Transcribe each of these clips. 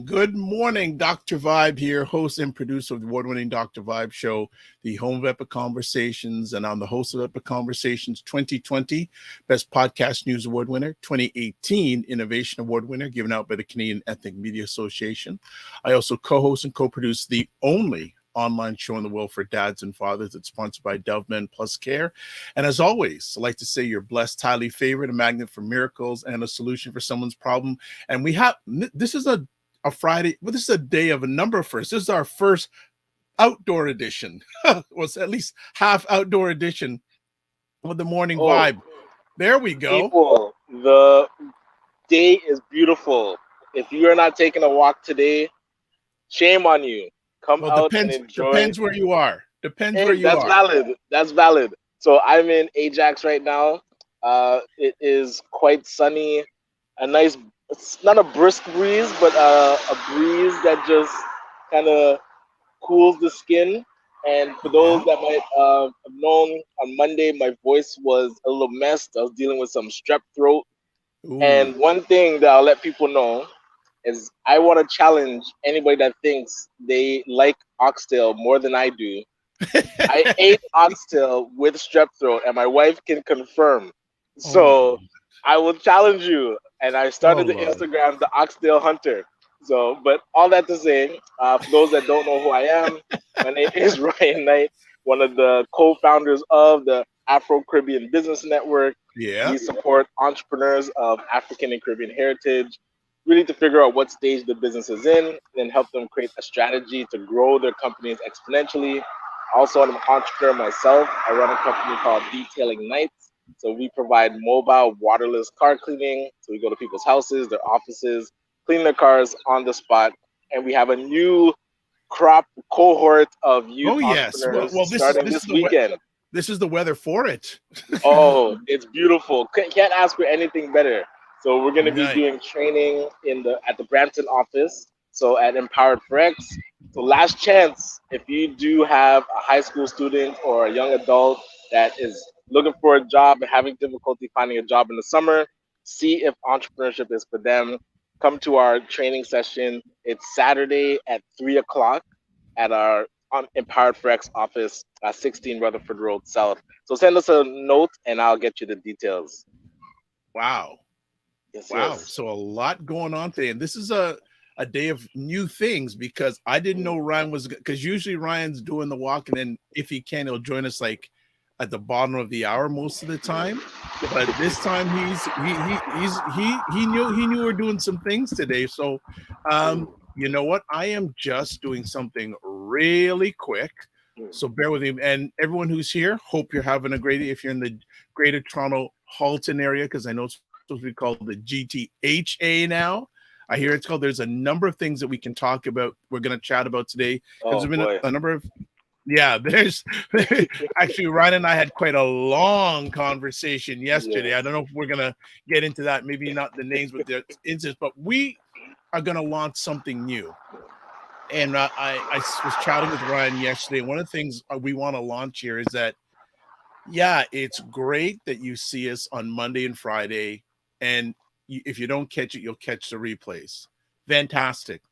Good morning, Dr. Vibe here, host and producer of the award-winning Dr. Vibe show, the home of Epic Conversations, and I'm the host of Epic Conversations 2020, Best Podcast News Award winner, 2018 Innovation Award winner, given out by the Canadian Ethnic Media Association. I also co-host and co-produce the only online show in the world for dads and fathers. It's sponsored by Dove Men Plus Care. And as always, I like to say you're blessed, highly favored, a magnet for miracles, and a solution for someone's problem. And we have, this is a Friday, well, this is a day of a number of firsts. This is our first outdoor edition. Well, it's at least half outdoor edition of the Morning Vibe. There we go. People, the day is beautiful. If you are not taking a walk today, shame on you. Come out and enjoy. Depends where you are. That's valid. So I'm in Ajax right now. It is quite sunny. A nice, it's not a brisk breeze, but a breeze that just kind of cools the skin. And for those that might have known, on Monday my voice was a little messed. I was dealing with some strep throat. Ooh. And one thing that I'll let people know is I want to challenge anybody that thinks they like oxtail more than I do. I ate oxtail with strep throat, and my wife can confirm. So I will challenge you. And I started the Instagram, the Oxtail Hunter. So, but all that to say, for those that don't know who I am, my name is Ryan Knight, one of the co-founders of the Afro Caribbean Business Network. Yeah. We support entrepreneurs of African and Caribbean heritage, really to figure out what stage the business is in and help them create a strategy to grow their companies exponentially. Also, I'm an entrepreneur myself. I run a company called Detailing Nights. So we provide mobile waterless car cleaning. So we go to people's houses, their offices, clean their cars on the spot. And we have a new crop cohort of youth entrepreneurs starting this weekend. This is the weather for it. Oh, it's beautiful. Can't ask for anything better. So we're going to be doing training at the Brampton office, so at Empowered for X. So last chance, if you do have a high school student or a young adult that is looking for a job and having difficulty finding a job in the summer, see if entrepreneurship is for them. Come to our training session. It's Saturday at 3 o'clock at our Empowered for X office at 16 Rutherford Road South. So send us a note and I'll get you the details. Wow. Wow. Yes. So a lot going on today. And this is a day of new things because I didn't know Ryan was, because usually Ryan's doing the walk and then if he can, he'll join us like at the bottom of the hour most of the time. But this time he knew we're doing some things today. So you know what? I am just doing something really quick. So bear with me. And everyone who's here, hope you're having a great day. If you're in the Greater Toronto Halton area, because I know it's supposed to be called the GTHA now. I hear it's called. There's a number of things that we can talk about. We're going to chat about today. There's been a number of, there's actually Ryan and I had quite a long conversation yesterday. I don't know if we're going to get into that. Maybe not the names, but the instances, but we are going to launch something new. And I was chatting with Ryan yesterday. One of the things we want to launch here is that, it's great that you see us on Monday and Friday. And if you don't catch it, you'll catch the replays. Fantastic.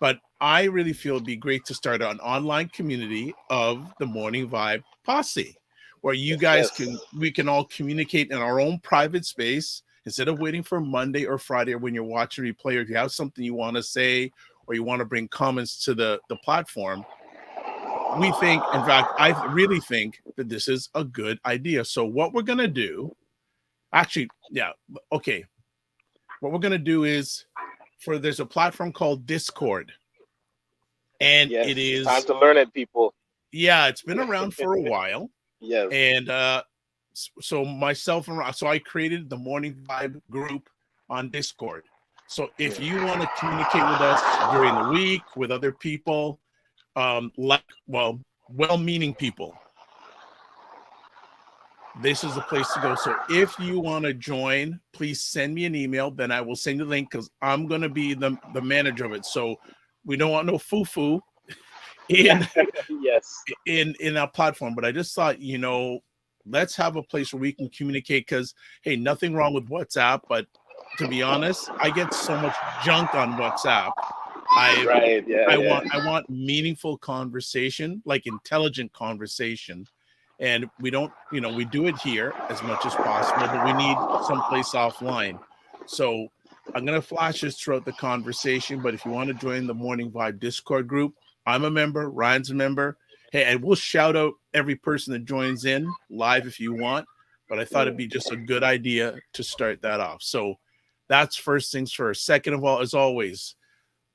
But I really feel it'd be great to start an online community of the Morning Vibe Posse, where you guys we can all communicate in our own private space instead of waiting for Monday or Friday or when you're watching replay, or if you have something you want to say or you want to bring comments to the platform. We think, in fact, I really think that this is a good idea. So what we're going to do, what we're going to do is, there's a platform called Discord. And it is time to learn it, people. Yeah, it's been around for a while. Yes. And so myself and so I created the Morning Vibe group on Discord. So if you want to communicate with us during the week with other people, well-meaning people, this is the place to go. So if you want to join, please send me an email. Then I will send you the link because I'm going to be the manager of it. So we don't want no foo-foo in our platform. But I just thought, let's have a place where we can communicate because, hey, nothing wrong with WhatsApp. But to be honest, I get so much junk on WhatsApp. I want meaningful conversation, like intelligent conversation. And we don't, we do it here as much as possible, but we need someplace offline. So I'm going to flash this throughout the conversation. But if you want to join the Morning Vibe Discord group, I'm a member, Ryan's a member. Hey, and we'll shout out every person that joins in live if you want. But I thought it'd be just a good idea to start that off. So that's first things first. Second of all, as always,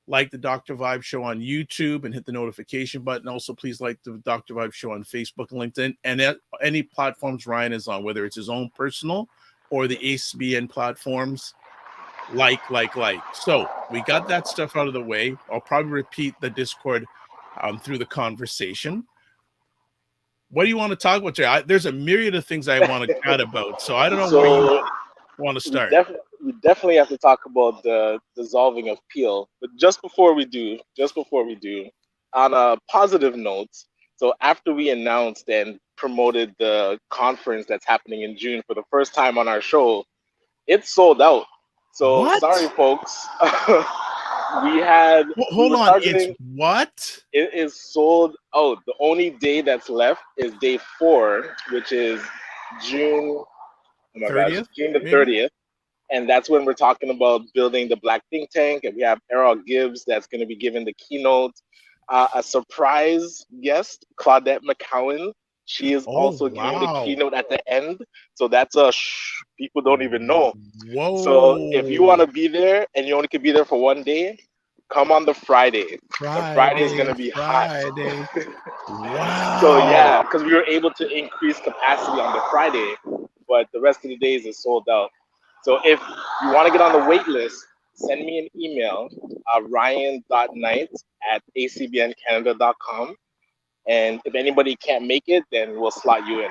like the Dr. Vibe Show on YouTube and hit the notification button. Also, please like the Dr. Vibe Show on Facebook and LinkedIn and at any platforms Ryan is on, whether it's his own personal or the ACBN platforms. Like. So we got that stuff out of the way. I'll probably repeat the Discord through the conversation. What do you want to talk about today? There's a myriad of things I want to chat about. So I don't know where you want to start. We definitely have to talk about the dissolving of Peel. But just before we do, on a positive note, so after we announced and promoted the conference that's happening in June for the first time on our show, it's sold out. So sorry, folks. We had. Hold on, it's what? It is sold out. The only day that's left is day 4, which is June. 30th? June the 30th. And that's when we're talking about building the Black Think Tank. And we have Errol Gibbs that's going to be giving the keynote. A surprise guest, Claudette McCowan. She is also giving the keynote at the end. So that's people don't even know. Whoa. So if you want to be there and you only can be there for one day, come on the Friday. The Friday is going to be hot. Wow. So yeah, because we were able to increase capacity on the Friday, but the rest of the days is sold out. So if you want to get on the wait list, send me an email, ryan.knight@acbncanada.com. And if anybody can't make it, then we'll slot you in.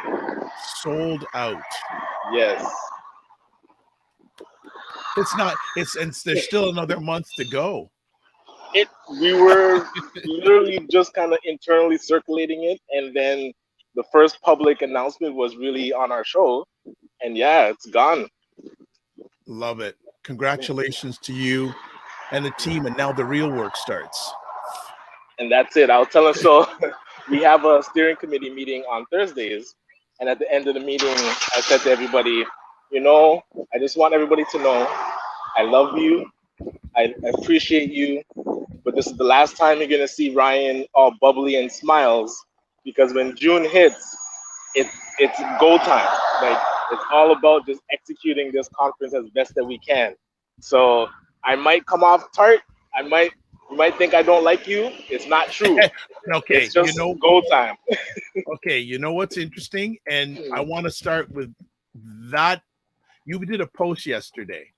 Sold out. Yes. There's still another month to go. We were literally just kind of internally circulating it. And then the first public announcement was really on our show. And yeah, it's gone. Love it. Congratulations to you and the team. And now the real work starts. And that's it. I'll tell them. So we have a steering committee meeting on Thursdays. And at the end of the meeting, I said to everybody, I just want everybody to know I love you. I appreciate you. But this is the last time you're going to see Ryan all bubbly and smiles, because when June hits, it's go time. Like, it's all about just executing this conference as best that we can. So I might come off tart. You might think I don't like you. It's not true. Okay, it's just go time. Okay, you know what's interesting? And I want to start with that. You did a post yesterday.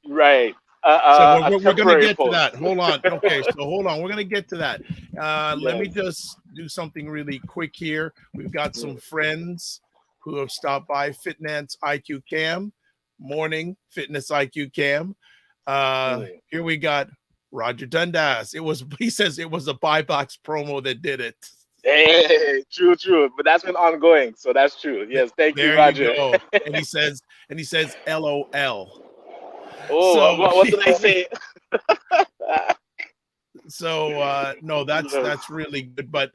Right. So we're going to get to that. Hold on. Okay, so hold on. We're going to get to that. Let me just do something really quick here. We've got some friends who have stopped by. Fitness IQ Cam. Morning, Fitness IQ Cam. Here we got Roger Dundas. He says it was a buy box promo that did it. Hey, true. But that's been ongoing, so that's true. Yes, thank you, Roger. You go. And he says, LOL. Oh, so, what did I say? So no, that's really good. But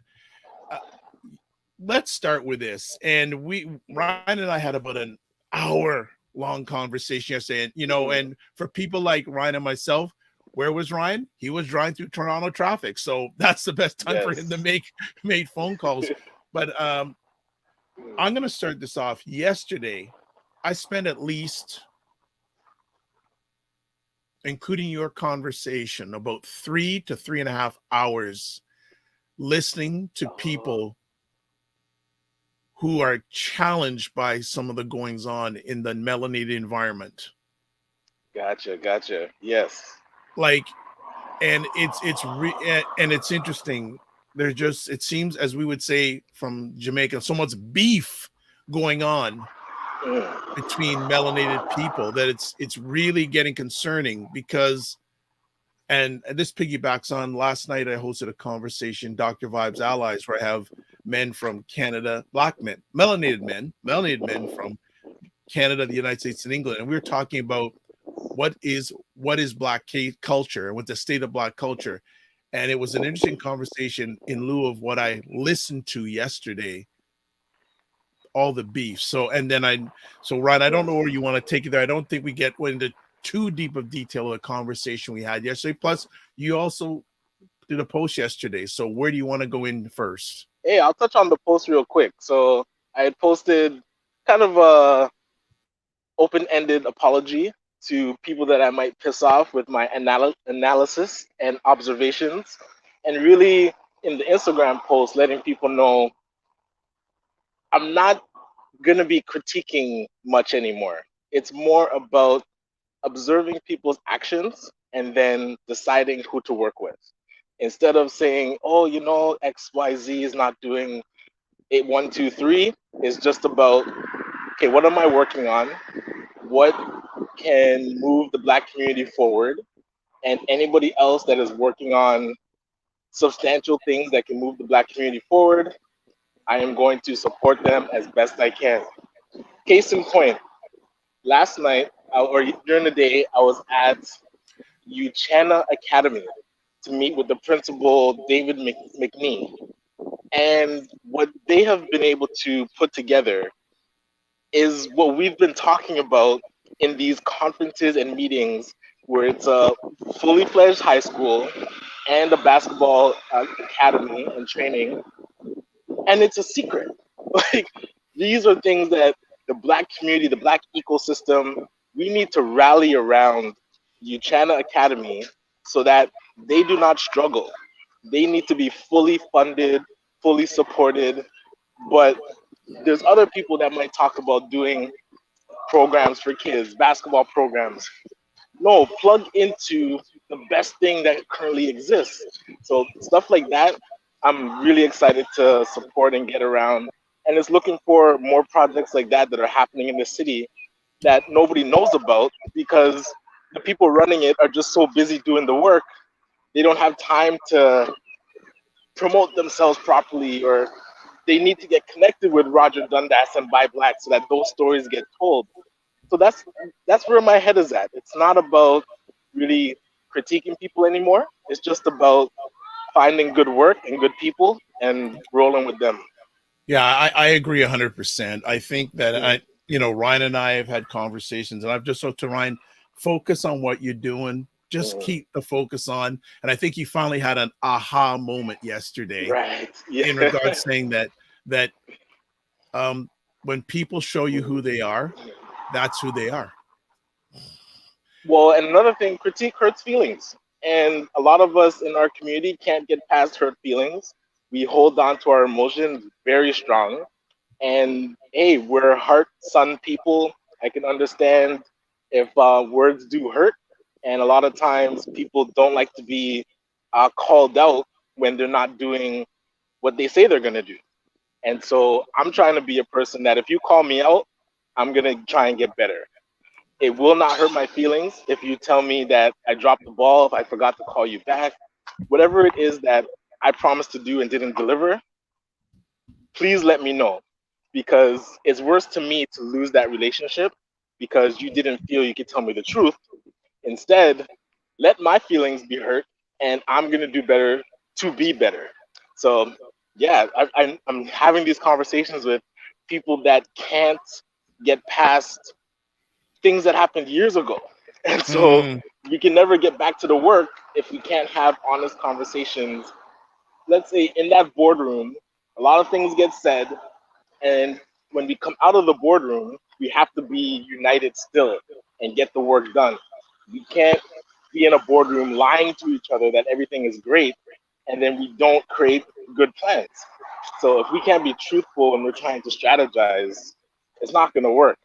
let's start with this. And Ryan and I had about an hour-long conversation yesterday. And and for people like Ryan and myself, where was Ryan? He was driving through Toronto traffic. So that's the best time for him to make phone calls. But I'm going to start this off. Yesterday, I spent at least, including your conversation, about 3 to 3.5 hours listening to people who are challenged by some of the goings on in the melanated environment. Gotcha. Yes. Like, and it's interesting. There's just, it seems, as we would say from Jamaica, so much beef going on between melanated people that it's really getting concerning, because, and this piggybacks on last night I hosted a conversation, Dr. Vibes Allies, where I have men from Canada, black men, melanated men from Canada, the United States, and England, and we were talking about what is black culture and what's the state of black culture. And it was an interesting conversation in lieu of what I listened to yesterday, all the beef. So, and then Ryan, I don't know where you want to take it there. I don't think we went into too deep of detail of the conversation we had yesterday. Plus, you also did a post yesterday. So where do you want to go in first? Hey, I'll touch on the post real quick. So I had posted kind of a open-ended apology to people that I might piss off with my analysis and observations, and really in the Instagram post letting people know I'm not gonna be critiquing much anymore. It's more about observing people's actions and then deciding who to work with. Instead of saying, oh, XYZ is not doing 8, 1, 2, 3, it's just about, okay, what am I working on? What can move the Black community forward? And anybody else that is working on substantial things that can move the Black community forward, I am going to support them as best I can. Case in point, last night or during the day, I was at Uchenna Academy to meet with the principal, David McNee. And what they have been able to put together is what we've been talking about in these conferences and meetings, where it's a fully fledged high school and a basketball academy and training, and it's a secret. Like, these are things that the Black community, the Black ecosystem, we need to rally around Uchenna Academy so that they do not struggle. They need to be fully funded, fully supported. But there's other people that might talk about doing programs for kids, basketball programs. No, plug into the best thing that currently exists. So stuff like that, I'm really excited to support and get around. And it's looking for more projects like that are happening in the city that nobody knows about, because the people running it are just so busy doing the work, they don't have time to promote themselves properly, or they need to get connected with Roger Dundas and Buy Black so that those stories get told. So that's where my head is at. It's not about really critiquing people anymore. It's just about finding good work and good people and rolling with them. Yeah, I agree 100%. I think that Ryan and I have had conversations, and I've just said to Ryan, focus on what you're doing. Just keep the focus on. And I think you finally had an aha moment yesterday, right? Yeah. In regards saying that when people show you who they are, that's who they are. Well, and another thing, critique hurts feelings. And a lot of us in our community can't get past hurt feelings. We hold on to our emotions very strong. And hey, we're heart son people. I can understand if words do hurt. And a lot of times people don't like to be called out when they're not doing what they say they're going to do. And so I'm trying to be a person that if you call me out, I'm going to try and get better. It will not hurt my feelings if you tell me that I dropped the ball, if I forgot to call you back, whatever it is that I promised to do and didn't deliver, please let me know, because it's worse to me to lose that relationship because you didn't feel you could tell me the truth. Instead, let my feelings be hurt, and I'm going to do better to be better. So, yeah, I'm having these conversations with people that can't get past things that happened years ago. And so we can never get back to the work if we can't have honest conversations. Let's say in that boardroom, a lot of things get said. And when we come out of the boardroom, we have to be united still and get the work done. We can't be in a boardroom lying to each other that everything is great and then we don't create good plans. So if we can't be truthful when we're trying to strategize, it's not going to work.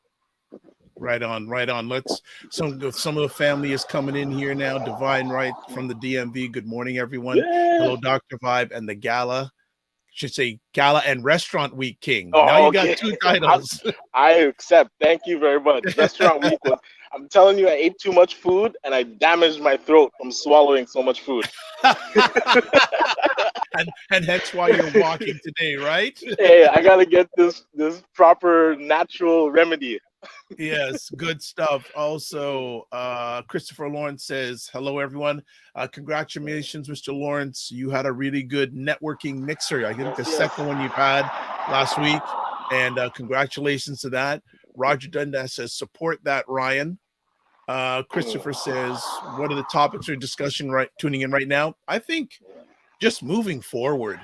Right on, right on. Let's some of the family is coming in here now. Divine Right from the DMV. Good morning, everyone. Yeah. Hello, Dr. Vibe and the Gala. Should say Gala and Restaurant Week King. Oh, now you okay. got two titles. I accept. Thank you very much. Restaurant Week was. I'm telling you, I ate too much food and I damaged my throat from swallowing so much food. and that's why you're walking today, right? Hey, I gotta get this proper natural remedy. Yes, good stuff. Also, Christopher Lawrence says, hello, everyone. Congratulations, Mr. Lawrence. You had a really good networking mixer. I think the second one you've had last week. And congratulations to that. Roger Dundas says, support that, Ryan. Christopher says, what are the topics we're discussing tuning in right now? I think just moving forward.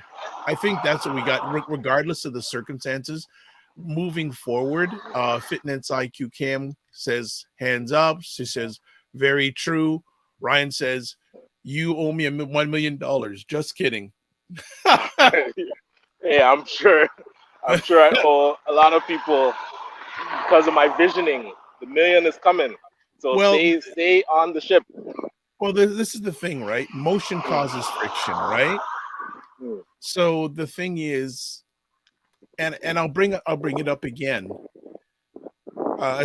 I think that's what we got, regardless of the circumstances. Moving forward, Fitness IQ Cam says hands up. She says very true. Ryan says you owe me $1 million. Just kidding. Hey, I'm sure I owe a lot of people because of my visioning. The million is coming, so stay on the ship. Well, this is the thing, right? Motion causes friction, right? So the thing is. And I'll bring it up again, I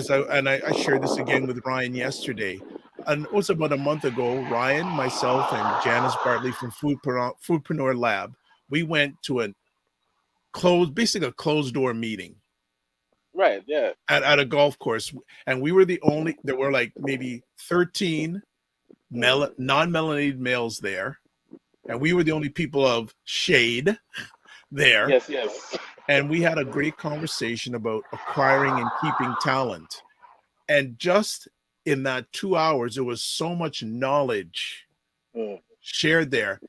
shared this again with Ryan yesterday. And it was about a month ago. Ryan, myself, and Janice Bartley from Foodpreneur Lab, we went to basically a closed door meeting. Right. Yeah. At a golf course, and we were the only. There were like maybe 13 non-melanated males there, and we were the only people of shade there. Yes. And we had a great conversation about acquiring and keeping talent. And just in that 2 hours, there was so much knowledge shared there.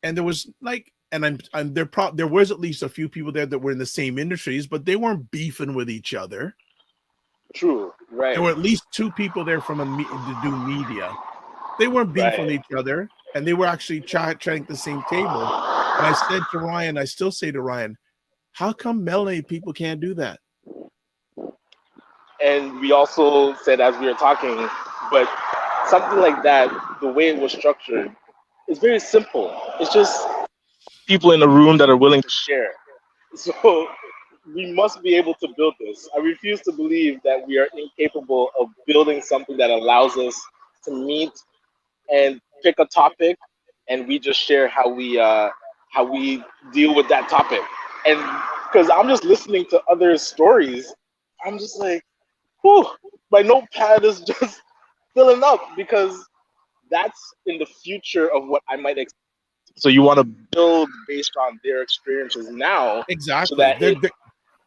And there was there was at least a few people there that were in the same industries, but they weren't beefing with each other. True, right. There were at least two people there to do media. They weren't beefing with each other, and they were actually chatting at the same table. And I said to Ryan, I still say to Ryan, how come melanated people can't do that? And we also said as we were talking, but something like that, the way it was structured, is very simple. It's just people in a room that are willing to share. So we must be able to build this. I refuse to believe that we are incapable of building something that allows us to meet and pick a topic, and we just share how we deal with that topic. And because I'm just listening to other stories, I'm just like, whew, my notepad is just filling up, because that's in the future of what I might expect. So you want to build based on their experiences now, exactly, so that it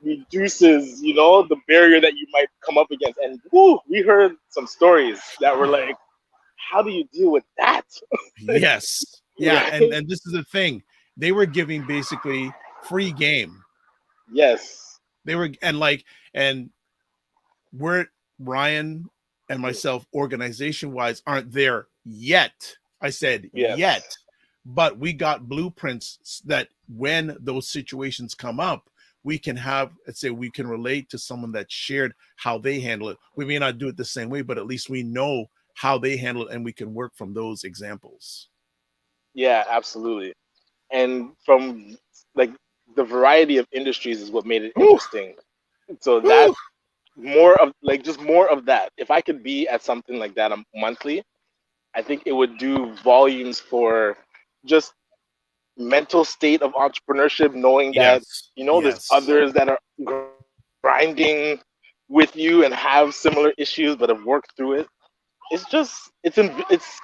reduces, the barrier that you might come up against. And we heard some stories that were like, how do you deal with that? Yes. Yeah. Right? And this is the thing. They were giving basically free game. Yes. They were, and we're Ryan and myself, organization wise, aren't there yet. I said yet, but we got blueprints that when those situations come up, we can we can relate to someone that shared how they handle it. We may not do it the same way, but at least we know how they handle it, and we can work from those examples. Yeah, absolutely. And from the variety of industries is what made it interesting. So that more of that. If I could be at something like that monthly, I think it would do volumes for just mental state of entrepreneurship, knowing that there's others that are grinding with you and have similar issues but have worked through it. It's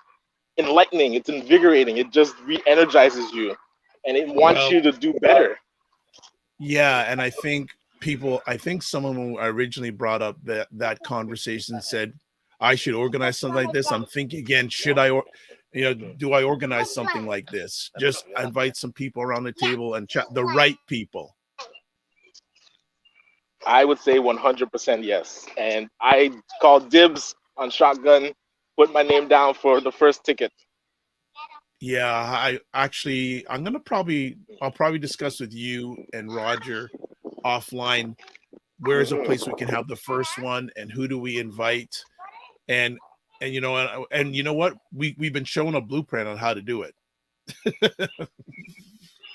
enlightening, it's invigorating, it just re-energizes you, and it wants you to do better. Yeah, and I think someone, when I originally brought up that conversation, said I should organize something like this. I'm thinking again, should I, do I organize something like this? Just invite some people around the table and chat, the right people. I would say 100% yes. And I call dibs on shotgun, put my name down for the first ticket. Yeah, I'll probably discuss with you and Roger offline where's a place we can have the first one and who do we invite and and you know what we've been shown a blueprint on how to do it.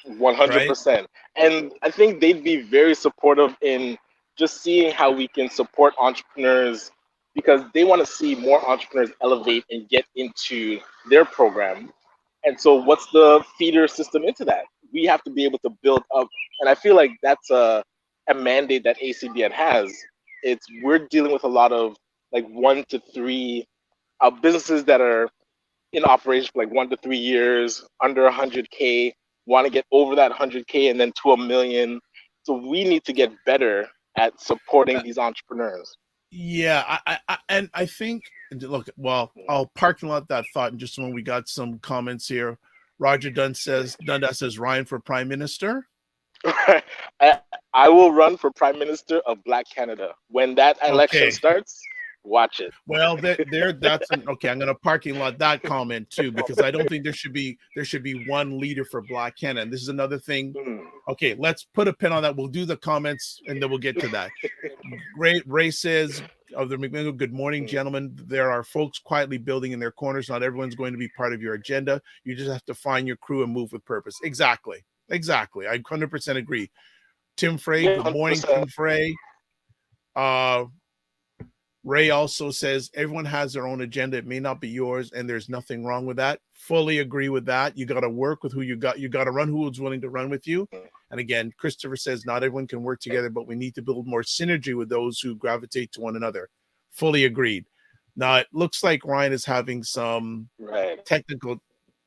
100%. Right. And I think they'd be very supportive in just seeing how we can support entrepreneurs because they want to see more entrepreneurs elevate and get into their program. And so, what's the feeder system into that? We have to be able to build up. And I feel like that's a mandate that ACBN has. It's we're dealing with a lot of like 1 to 3 businesses that are in operation for like 1 to 3 years, under 100K, want to get over that 100K and then to a million. So we need to get better at supporting these entrepreneurs. Yeah, and I think look, well, I'll parking lot that thought in just a moment. We got some comments here. Roger Dundas says Ryan for Prime Minister. I, I will run for Prime Minister of Black Canada. When that election starts, watch it. Well, that's okay. I'm going to parking lot that comment too because I don't think there should be one leader for Black Canada. And this is another thing. Okay, let's put a pin on that. We'll do the comments and then we'll get to that. Ray says of the McMichael, good morning, gentlemen. There are folks quietly building in their corners. Not everyone's going to be part of your agenda. You just have to find your crew and move with purpose. Exactly. I 100% agree. Tim Frey, good morning, 100%. Tim Frey. Ray also says everyone has their own agenda. It may not be yours, and there's nothing wrong with that. Fully agree with that. You got to work with who you got. You got to run who's willing to run with you. And again, Christopher says not everyone can work together, but we need to build more synergy with those who gravitate to one another. Fully agreed. Now, it looks like Ryan is having some technical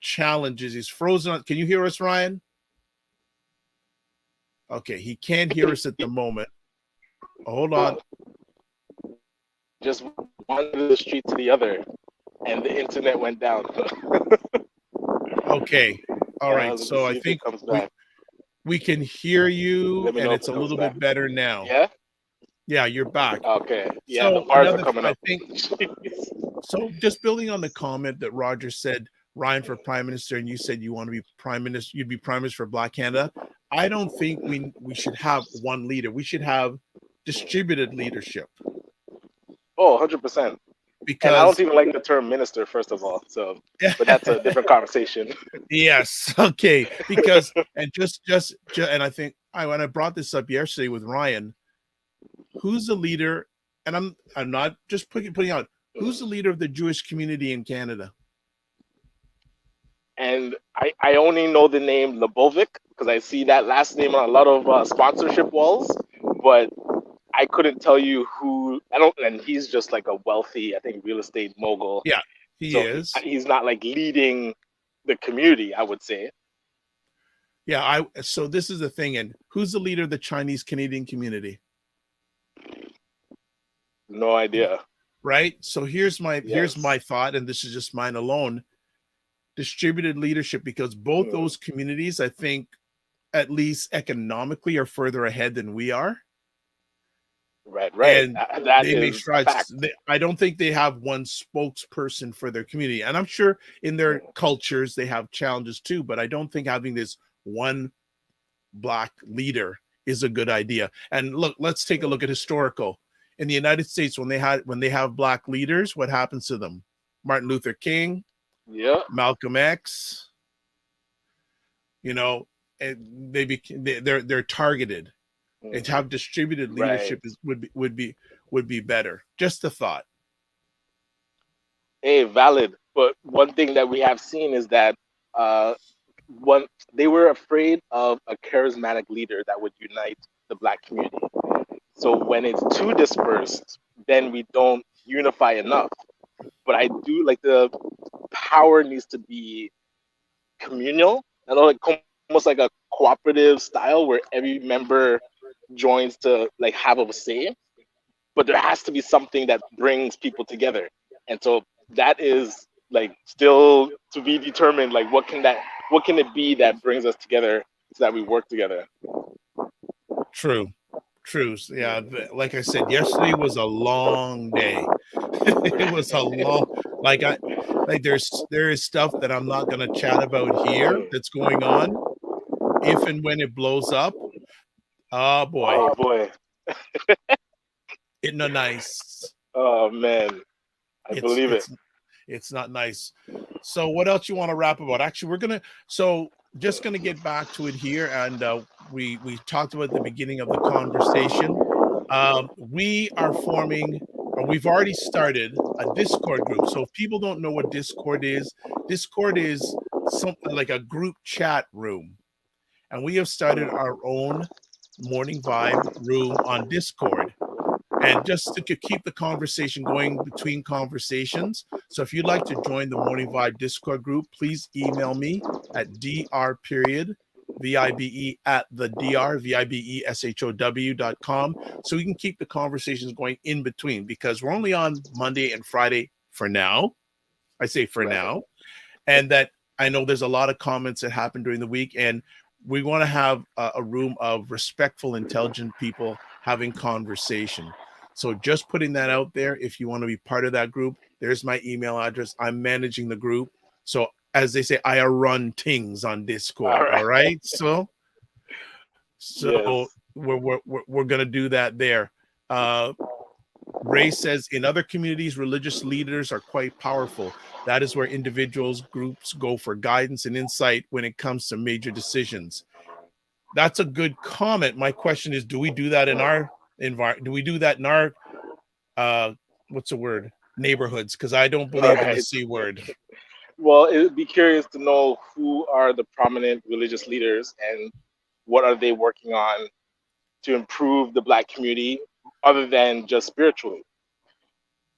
challenges. He's frozen. Can you hear us, Ryan? Okay, he can't hear us at the moment. Hold on. Just one the street to the other, and the internet went down. Okay. All right. So I think we can hear you, and it's a little bit better now. Yeah? Yeah, you're back. Okay. Yeah, so the bars are coming up. I think, so just building on the comment that Roger said, Ryan for Prime Minister, and you said you want to be Prime Minister, you'd be Prime Minister for Black Canada. I don't think we should have one leader. We should have distributed leadership. Oh, 100%. Because and I don't even like the term minister, first of all. So, but that's a different conversation. Yes. Okay. Because and just and I think when I brought this up yesterday with Ryan, who's the leader? And I'm not just putting out who's the leader of the Jewish community in Canada. And I only know the name Lebovic because I see that last name on a lot of sponsorship walls, but I couldn't tell you who. And he's just like a wealthy, I think, real estate mogul. Yeah, he is. He's not like leading the community, I would say. Yeah, so this is the thing. And who's the leader of the Chinese Canadian community? No idea. Right. So here's my thought, and this is just mine alone. Distributed leadership, because both those communities, I think, at least economically, are further ahead than we are. Right. And they make strides. I don't think they have one spokesperson for their community. And I'm sure in their cultures they have challenges too, but I don't think having this one Black leader is a good idea. And look, let's take a look at historical. In the United States, when they have Black leaders, what happens to them? Martin Luther King, Malcolm X, and they're targeted. And to have distributed leadership would be better. Just a thought. Hey, valid. But one thing that we have seen is that they were afraid of a charismatic leader that would unite the Black community. So when it's too dispersed, then we don't unify enough. But I do like the power needs to be communal, and like almost like a cooperative style where every member joins to like have a say, but there has to be something that brings people together. And so that is like still to be determined, like what can it be that brings us together so that we work together. True. Yeah, like I said, yesterday was a long day. It was a long, like there is stuff that I'm not going to chat about here that's going on. If and when it blows up, oh boy, it's not nice. Oh man, I believe it. It's not nice. So what else you want to rap about? Actually, just gonna get back to it here, and we talked about at the beginning of the conversation. We are forming, or we've already started a Discord group. So if people don't know what Discord is something like a group chat room, and we have started our own Morning Vibe room on Discord. And just to keep the conversation going between conversations. So if you'd like to join the Morning Vibe Discord group, please email me at dr.vibe at the dr.vibeshow.com, so we can keep the conversations going in between, because we're only on Monday and Friday for now. I say for now. And that I know there's a lot of comments that happen during the week, and we want to have a room of respectful, intelligent people having conversation. So just putting that out there. If you want to be part of that group, there's my email address. I'm managing the group. So as they say, I run things on Discord. All right. So yes. we're going to do that there. Ray says, in other communities, religious leaders are quite powerful. That is where individuals, groups go for guidance and insight when it comes to major decisions. That's a good comment. My question is, do we do that in our environment? Do we do that in our what's the word, neighborhoods? Because I don't believe in the C word. Well, it would be curious to know who are the prominent religious leaders and what are they working on to improve the Black community other than just spiritually.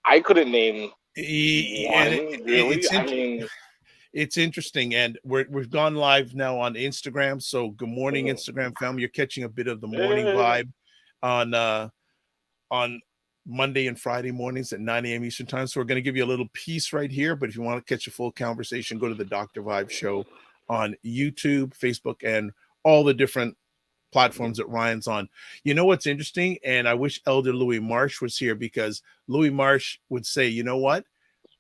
I couldn't name one, really. It's interesting, and we've gone live now on Instagram. So good morning, Instagram family. You're catching a bit of the morning vibe on Monday and Friday mornings at 9 a.m. Eastern time. So we're going to give you a little piece right here. But if you want to catch a full conversation, go to the Dr. Vibe Show on YouTube, Facebook, and all the different platforms that Ryan's on. You know what's interesting? And I wish Elder Louis Marsh was here, because Louis Marsh would say, you know what?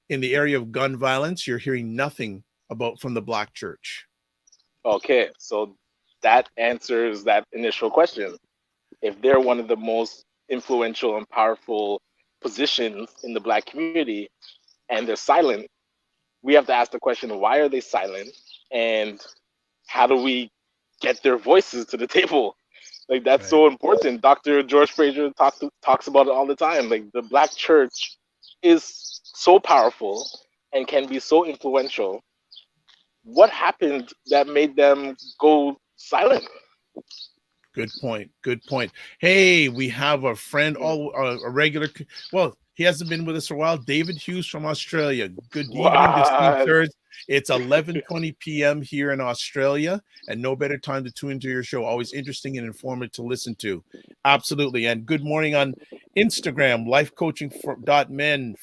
In the area of gun violence, you're hearing nothing about from the Black church. Okay, so that answers that initial question. If they're one of the most influential and powerful positions in the Black community and they're silent, we have to ask the question, why are they silent? And how do we get their voices to the table? Like, that's so important. Dr. George Fraser talks about it all the time. Like, the Black church is so powerful and can be so influential. What happened that made them go silent? Good point. Hey, we have a friend, a regular. Well, he hasn't been with us for a while. David Hughes from Australia. Good evening, sirs. It's 11:20 p.m. here in Australia, and no better time to tune into your show. Always interesting and informative to listen to. Absolutely. And good morning on Instagram, lifecoaching.men,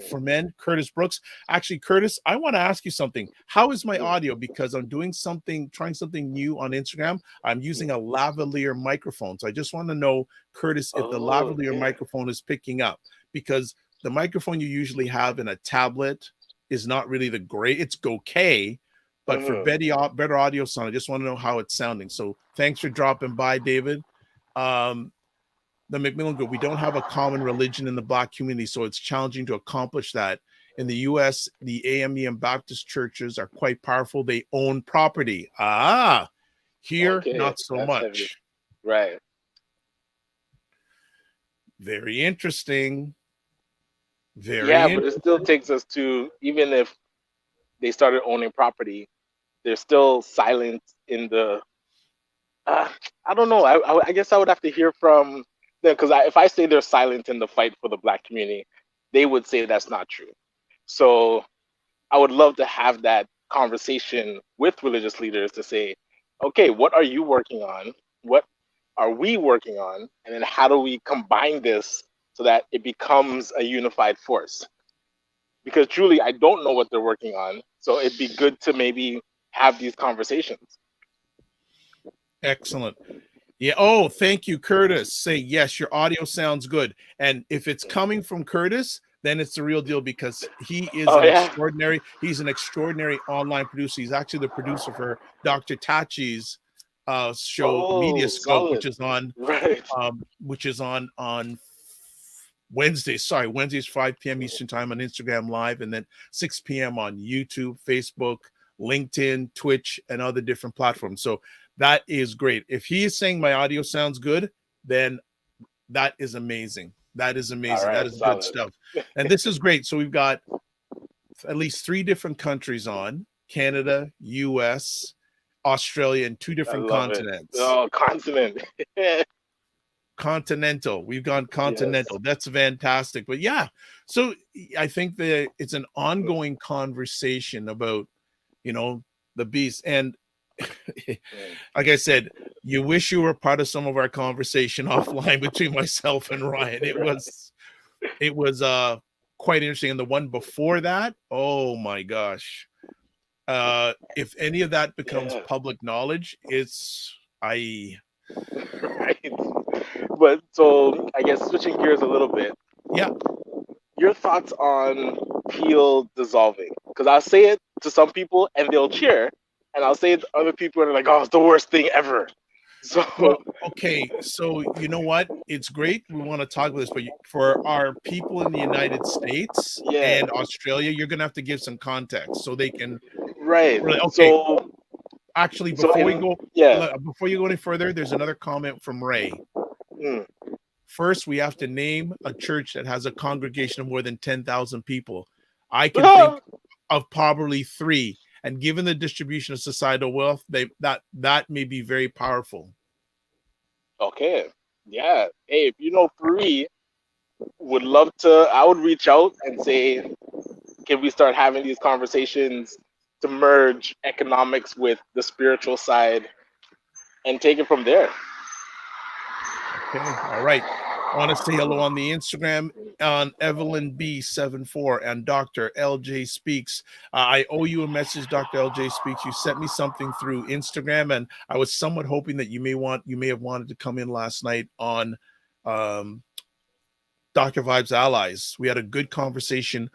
for men, Curtis Brooks. Actually, Curtis, I want to ask you something. How is my audio? Because I'm trying something new on Instagram. I'm using a lavalier microphone. So I just want to know, Curtis, if the lavalier microphone is picking up, because the microphone you usually have in a tablet is not really it's okay, but for better audio sound, I just want to know how it's sounding. So thanks for dropping by, David. The Macmillan Group, we don't have a common religion in the Black community, so it's challenging to accomplish that. In the U.S., the AME and Baptist churches are quite powerful. They own property. Here, not so much. Heavy. Right. Very interesting. But it still takes us to, even if they started owning property, they're still silent in the, I don't know. I guess I would have to hear from them, because if I say they're silent in the fight for the Black community, they would say that's not true. So I would love to have that conversation with religious leaders to say, okay, what are you working on? What are we working on? And then how do we combine this so that it becomes a unified force? Because truly, I don't know what they're working on. So it'd be good to maybe have these conversations. Excellent. Yeah. Oh, thank you, Curtis. Say, yes, your audio sounds good. And if it's coming from Curtis, then it's the real deal, because he is Oh an yeah. extraordinary. He's an extraordinary online producer. He's actually the producer for Dr. Tachi's show Media Oh, Scope, solid. Right. which is on Wednesdays. Sorry, Wednesdays 5 p.m. Eastern time on Instagram Live, and then 6 p.m. on YouTube, Facebook, LinkedIn, Twitch, and other different platforms. So that is great. If he is saying my audio sounds good, then that is amazing. That is amazing. All That right, is good solid. stuff. And this is great. So we've got at least 3 different countries on: Canada, US, Australia, and 2 I different love it. continents. Oh, continent. Continental. We've gone Yes. continental. That's fantastic. But yeah, so I think that it's an ongoing conversation about, the beast. And like I said, you wish you were part of some of our conversation offline between myself and Ryan. It was quite interesting. And the one before that, oh my gosh. If any of that becomes Yeah. public knowledge, Right. But so I guess switching gears a little bit, yeah. your thoughts on Peel dissolving? Because I'll say it to some people and they'll cheer, and I'll say it to other people and they're like, "Oh, it's the worst thing ever." So Well, okay, so you know what? It's great. We want to talk about this, but for our people in the United States yeah, and Australia, you're gonna have to give some context so they can right. really. Okay, So actually, so in yeah, before you go any further, there's another comment from Ray. mm, First, we have to name a church that has a congregation of more than 10,000 people. I can think of probably 3. And given the distribution of societal wealth, that may be very powerful. okay, yeah. Hey, if you know 3, would love to. I would reach out and say, can we start having these conversations to merge economics with the spiritual side and take it from there? Okay. All right. I want to say hello on the Instagram on Evelyn B74 and Dr. LJ Speaks. I owe you a message, Dr. LJ Speaks. You sent me something through Instagram, and I was somewhat hoping that you may have wanted to come in last night on Dr. Vibes Allies. We had a good conversation.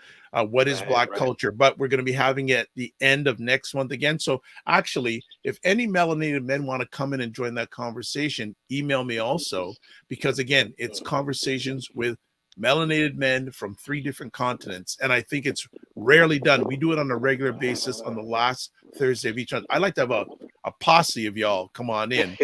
What is Black culture? But we're going to be having it at the end of next month again. So actually, if any melanated men want to come in and join that conversation, email me also, because again, it's conversations with melanated men from 3 different continents. And I think it's rarely done. We do it on a regular basis on the last Thursday of each month. I like to have a posse of y'all come on in.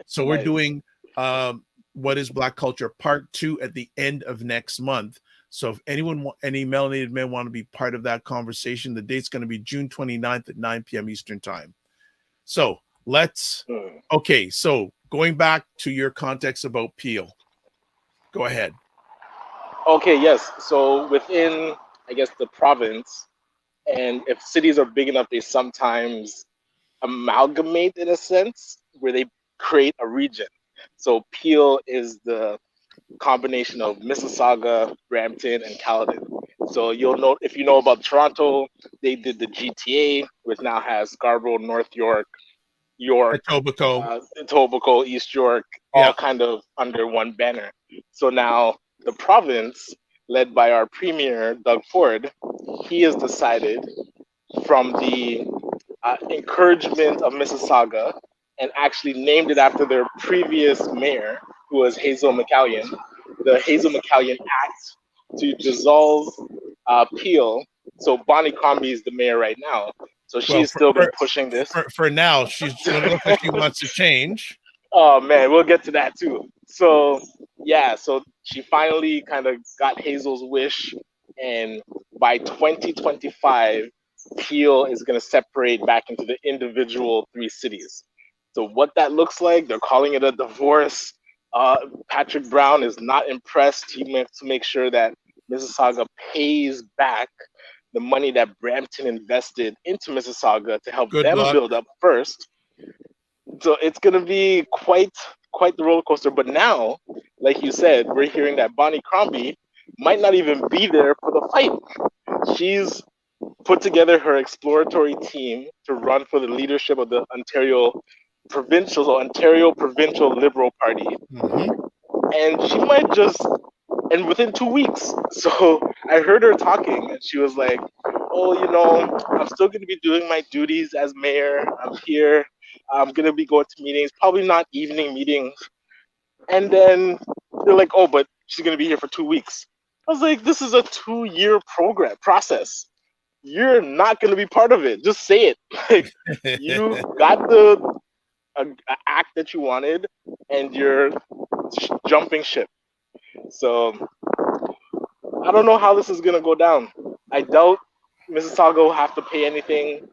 So we're doing What is Black Culture Part 2 at the end of next month. So if any melanated men want to be part of that conversation, the date's going to be June 29th at 9 p.m. Eastern time. So okay, so going back to your context about Peel, go ahead. Okay, yes. So within, I guess, the province, and if cities are big enough, they sometimes amalgamate in a sense where they create a region. So Peel is the combination of Mississauga, Brampton, and Caledon. So you'll know, if you know about Toronto, they did the GTA, which now has Scarborough, North York, Etobicoke, East York, all kind of under one banner. So now the province, led by our premier, Doug Ford, he has decided, from the encouragement of Mississauga, and actually named it after their previous mayor, who was Hazel McCallion, the Hazel McCallion Act to dissolve Peel. So Bonnie Crombie is the mayor right now. So she's still been pushing this. For now, she's going to look like she wants to change. Oh, man, we'll get to that too. So, yeah, so she finally kind of got Hazel's wish. And by 2025, Peel is going to separate back into the individual 3 cities. So what that looks like, they're calling it a divorce. Patrick Brown is not impressed. He wants to make sure that Mississauga pays back the money that Brampton invested into Mississauga to help build up first. So it's going to be quite the roller coaster. But now, like you said, we're hearing that Bonnie Crombie might not even be there for the fight. She's put together her exploratory team to run for the leadership of the Ontario Provincial Liberal Party. Mm-hmm. And she might and within 2 weeks. So I heard her talking, and she was like, "Oh, I'm still going to be doing my duties as mayor. I'm here. I'm going to be going to meetings, probably not evening meetings." And then they're like, "Oh, but she's going to be here for 2 weeks." I was like, "This is a 2-year process. You're not going to be part of it. Just say it. Like, you got the act that you wanted, and you're jumping ship." So I don't know how this is gonna go down. I doubt Mississauga will have to pay anything.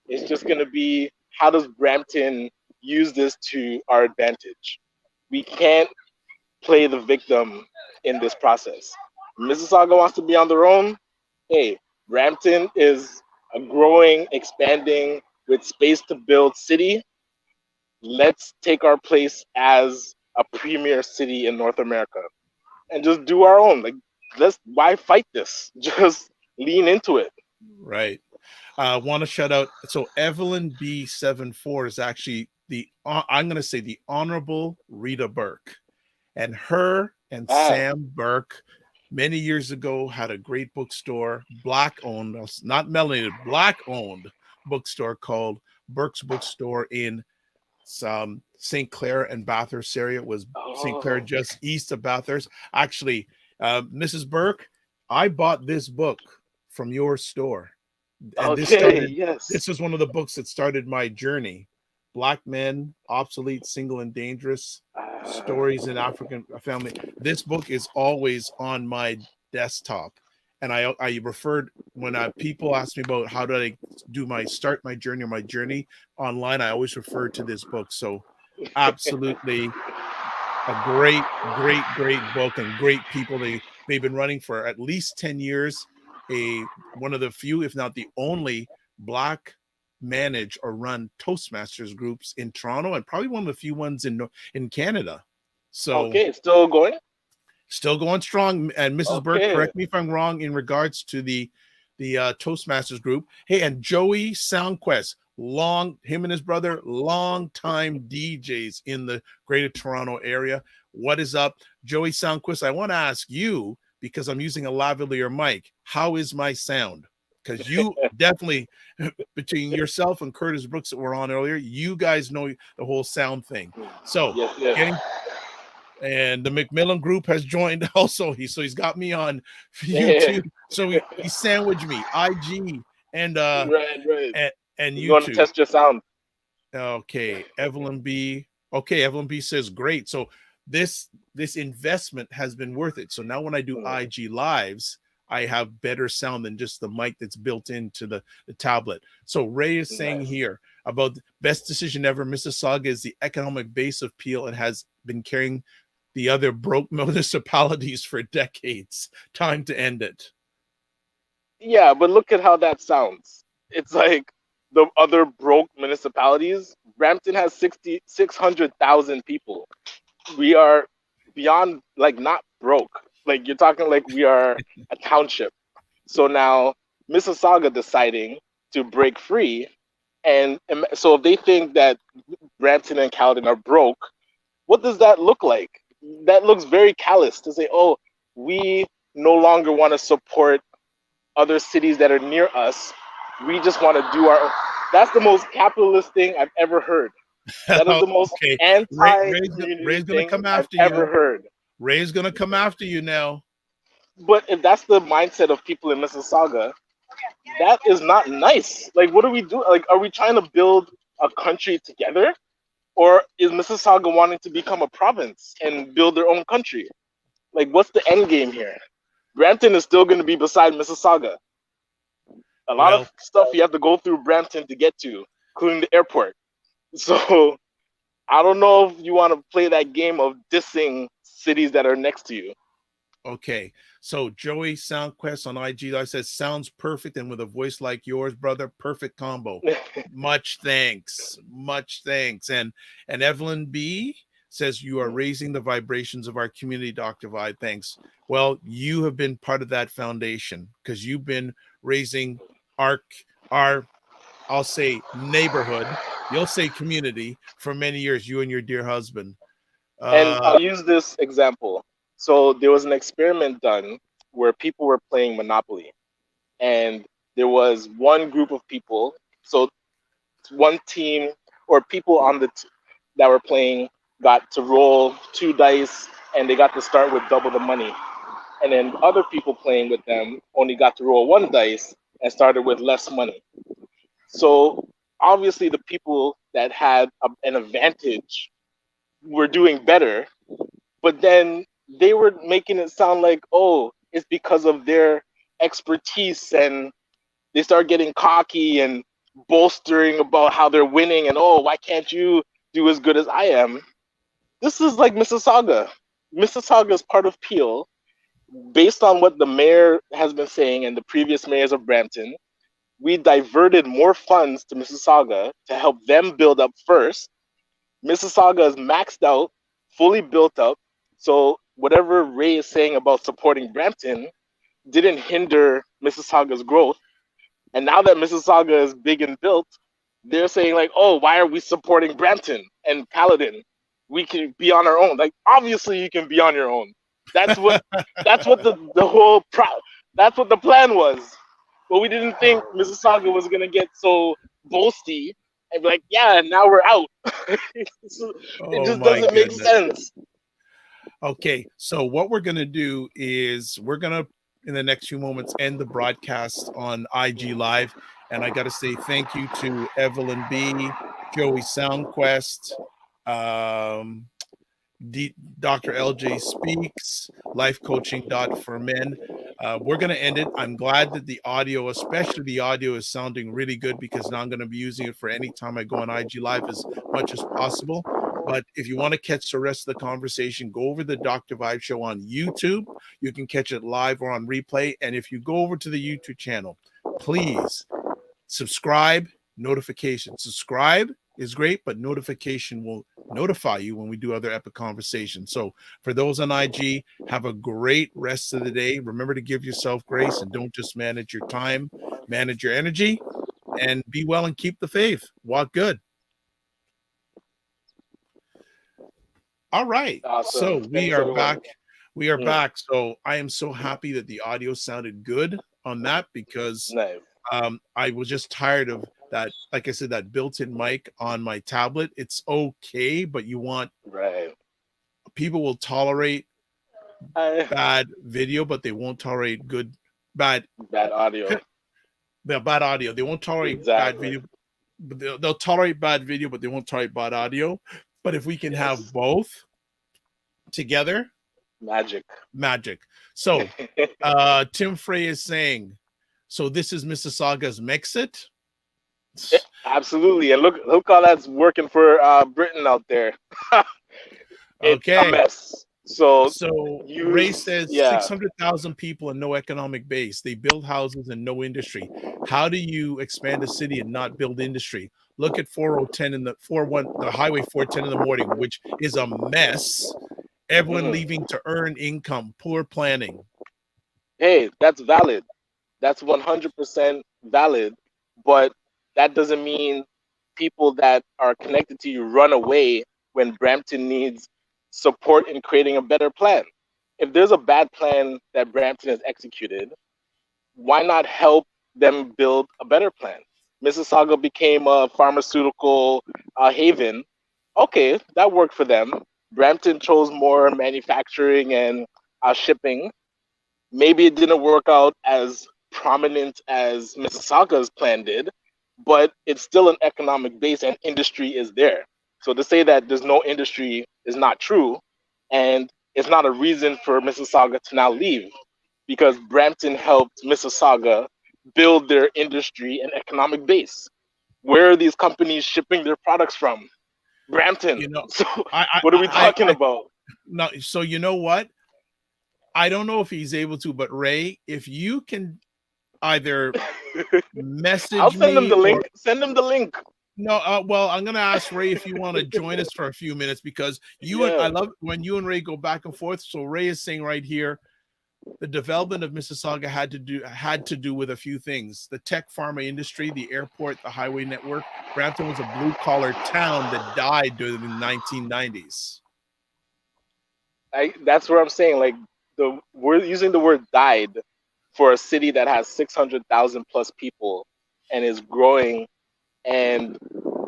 It's just gonna be, how does Brampton use this to our advantage? We can't play the victim in this process. Mississauga wants to be on their own. Hey, Brampton is a growing, expanding, with space to build city. Let's take our place as a premier city in North America and just do our own. Like, why fight this? Just lean into it. Right. I want to shout out. So Evelyn B74 is actually I'm going to say the Honorable Rita Burke, and her and Sam Burke many years ago had a great bookstore, black owned, not melanated, black owned bookstore called Burke's Bookstore in St. Clair and Bathurst area. It was St. Clair, just east of Bathurst. Actually, Mrs. Burke, I bought this book from your store. And this was one of the books that started my journey. Black Men, Obsolete, Single, and Dangerous, Stories in African Family. This book is always on my desktop. And I referred, when people ask me about how do I start my journey or my journey online, I always refer to this book. So absolutely a great book, and great people. They've been running for at least 10 years. One of the few, if not the only, Black manage or run Toastmasters groups in Toronto, and probably one of the few ones in Canada. So it's still going? Still going strong. And Mrs. Burke, correct me if I'm wrong in regards to the Toastmasters group. Hey, and Joey Soundquest, him and his brother, long time DJs in the Greater Toronto area. What is up, Joey Soundquest? I want to ask you, because I'm using a lavalier mic, how is my sound? Because you definitely, between yourself and Curtis Brooks that were on earlier, you guys know the whole sound thing. So and the McMillan group has joined also. He's got me on YouTube. So he sandwiched me, IG and right. And you want to test your sound. Okay, Evelyn B. Okay, Evelyn B says great. So this investment has been worth it. So now when I do IG lives, I have better sound than just the mic that's built into the tablet. So Ray is saying here about best decision ever. Mississauga is the economic base of Peel and has been carrying the other broke municipalities for decades. Time to end it. Yeah, but look at how that sounds. It's like the other broke municipalities. Brampton has 600,000 people. We are beyond, like, not broke. Like, you're talking like we are a township. So now Mississauga deciding to break free. And so if they think that Brampton and Caledon are broke, what does that look like? That looks very callous to say, oh, we no longer want to support other cities that are near us. We just want to do our own. That's the most capitalist thing I've ever heard. That is the most anti-community thing I've ever heard. Ray's going to come after you now. But if that's the mindset of people in Mississauga, that is not nice. Like, what do we do? Like, are we trying to build a country together? Or is Mississauga wanting to become a province and build their own country? Like, what's the end game here? Brampton is still going to be beside Mississauga. A lot of stuff you have to go through Brampton to get to, including the airport. So I don't know if you want to play that game of dissing cities that are next to you. Okay, so Joey Soundquest on IG Live says, sounds perfect, and with a voice like yours, brother, perfect combo. Much thanks. And Evelyn B says, you are raising the vibrations of our community, Dr. Vibe. Thanks. Well, you have been part of that foundation, because you've been raising our I'll say neighborhood, you'll say community, for many years, you and your dear husband. And I'll use this example. So there was an experiment done where people were playing Monopoly, and there was one group of people. So one team or people on that were playing got to roll 2 dice, and they got to start with double the money. And then other people playing with them only got to roll 1 dice and started with less money. So obviously, the people that had an advantage were doing better, but then they were making it sound like, oh, it's because of their expertise, and they start getting cocky and bolstering about how they're winning, and oh, why can't you do as good as I am? This is like Mississauga. Mississauga is part of Peel. Based on what the mayor has been saying and the previous mayors of Brampton, we diverted more funds to Mississauga to help them build up first. Mississauga is maxed out, fully built up. So whatever Ray is saying about supporting Brampton didn't hinder Mississauga's growth. And now that Mississauga is big and built, they're saying like, oh, why are we supporting Brampton and Paladin? We can be on our own. Like, obviously you can be on your own. That's what that's what the whole that's what the plan was. But we didn't think Mississauga was gonna get so boasty and be like, yeah, now we're out. It just doesn't make sense. Okay, so what we're gonna do is we're gonna in the next few moments end the broadcast on IG Live, and I got to say thank you to Evelyn B, Joey Soundquest, Dr. LJ Speaks, Life Coaching for Men. We're going to end it. I'm glad that the audio, especially the audio, is sounding really good, because now I'm going to be using it for any time I go on IG Live as much as possible. But if you want to catch the rest of the conversation, go over the Dr. Vibe Show on YouTube. You can catch it live or on replay. And if you go over to the YouTube channel, please subscribe, notification. Subscribe is great, but notification will notify you when we do other epic conversations. So for those on IG, have a great rest of the day. Remember to give yourself grace, and don't just manage your time, manage your energy, and be well and keep the faith. Walk good. All right. Awesome. So we are back. We are back. So I am so happy that the audio sounded good on that, because I was just tired of that. Like I said, that built-in mic on my tablet, it's okay, but you want people will tolerate bad video, but they won't tolerate bad audio. Bad audio. They won't tolerate bad video, but they'll tolerate bad video, but they won't tolerate bad audio. But if we can have both together, magic. So Tim Frey is saying, so this is Mississauga's Mexit. Absolutely, and look how that's working for Britain out there. It's a mess. So Ray says 600,000 people and no economic base. They build houses and no industry. How do you expand a city and not build industry? Look at 4010 in the highway 410 in the morning, which is a mess. Everyone leaving to earn income, poor planning. Hey, that's valid. That's 100% valid. But that doesn't mean people that are connected to you run away when Brampton needs support in creating a better plan. If there's a bad plan that Brampton has executed, why not help them build a better plan? Mississauga became a pharmaceutical haven. Okay, that worked for them. Brampton chose more manufacturing and shipping. Maybe it didn't work out as prominent as Mississauga's plan did, but it's still an economic base and industry is there. So to say that there's no industry is not true, and it's not a reason for Mississauga to now leave, because Brampton helped Mississauga build their industry and economic base. Where are these companies shipping their products from? Brampton. So what are we talking about? No, so you know what? I don't know if he's able to, but Ray, if you can either message I'll send them the link. Send them the link. No, well, I'm gonna ask Ray if you want to join us for a few minutes, because I love when you and Ray go back and forth. So Ray is saying right here, the development of Mississauga had to do with a few things: the tech pharma industry, the airport, the highway network. Brampton was a blue collar town that died during the 1990s. That's what I'm saying. Like, we're using the word died for a city that has 600,000 plus people and is growing and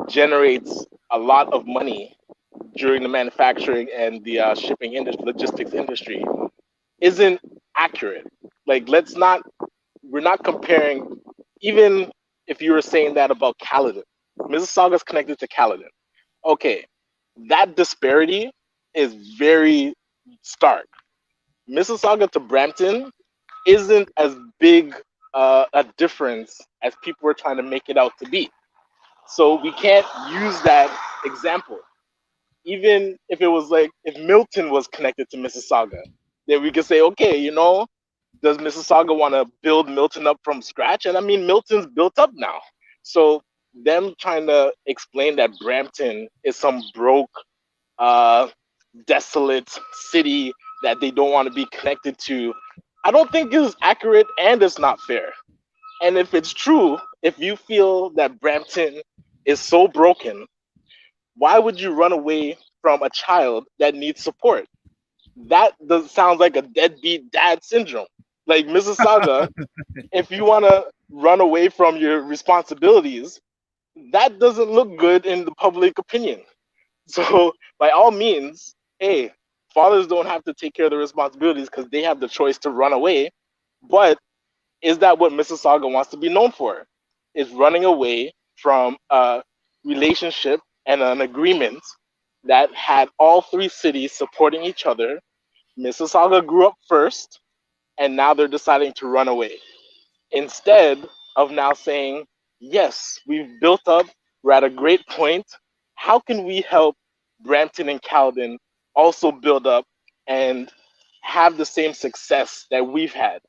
generates a lot of money during the manufacturing and the shipping industry, logistics industry, isn't accurate. Like, we're not comparing, even if you were saying that about Caledon. Mississauga is connected to Caledon. Okay, that disparity is very stark. Mississauga to Brampton isn't as big a difference as people are trying to make it out to be. So we can't use that example. Even if it was like, if Milton was connected to Mississauga, then we could say, okay, does Mississauga want to build Milton up from scratch? And I mean, Milton's built up now. So them trying to explain that Brampton is some broke, desolate city that they don't want to be connected to, I don't think is accurate, and it's not fair. And if it's true, if you feel that Brampton is so broken, why would you run away from a child that needs support? That sounds like a deadbeat dad syndrome. Like, Mississauga, if you want to run away from your responsibilities, that doesn't look good in the public opinion. So by all means, hey, fathers don't have to take care of the responsibilities because they have the choice to run away. But is that what Mississauga wants to be known for? Is running away from a relationship and an agreement that had all three cities supporting each other. Mississauga grew up first, and now they're deciding to run away. Instead of now saying, yes, we've built up, we're at a great point. How can we help Brampton and Caledon also build up and have the same success that we've had?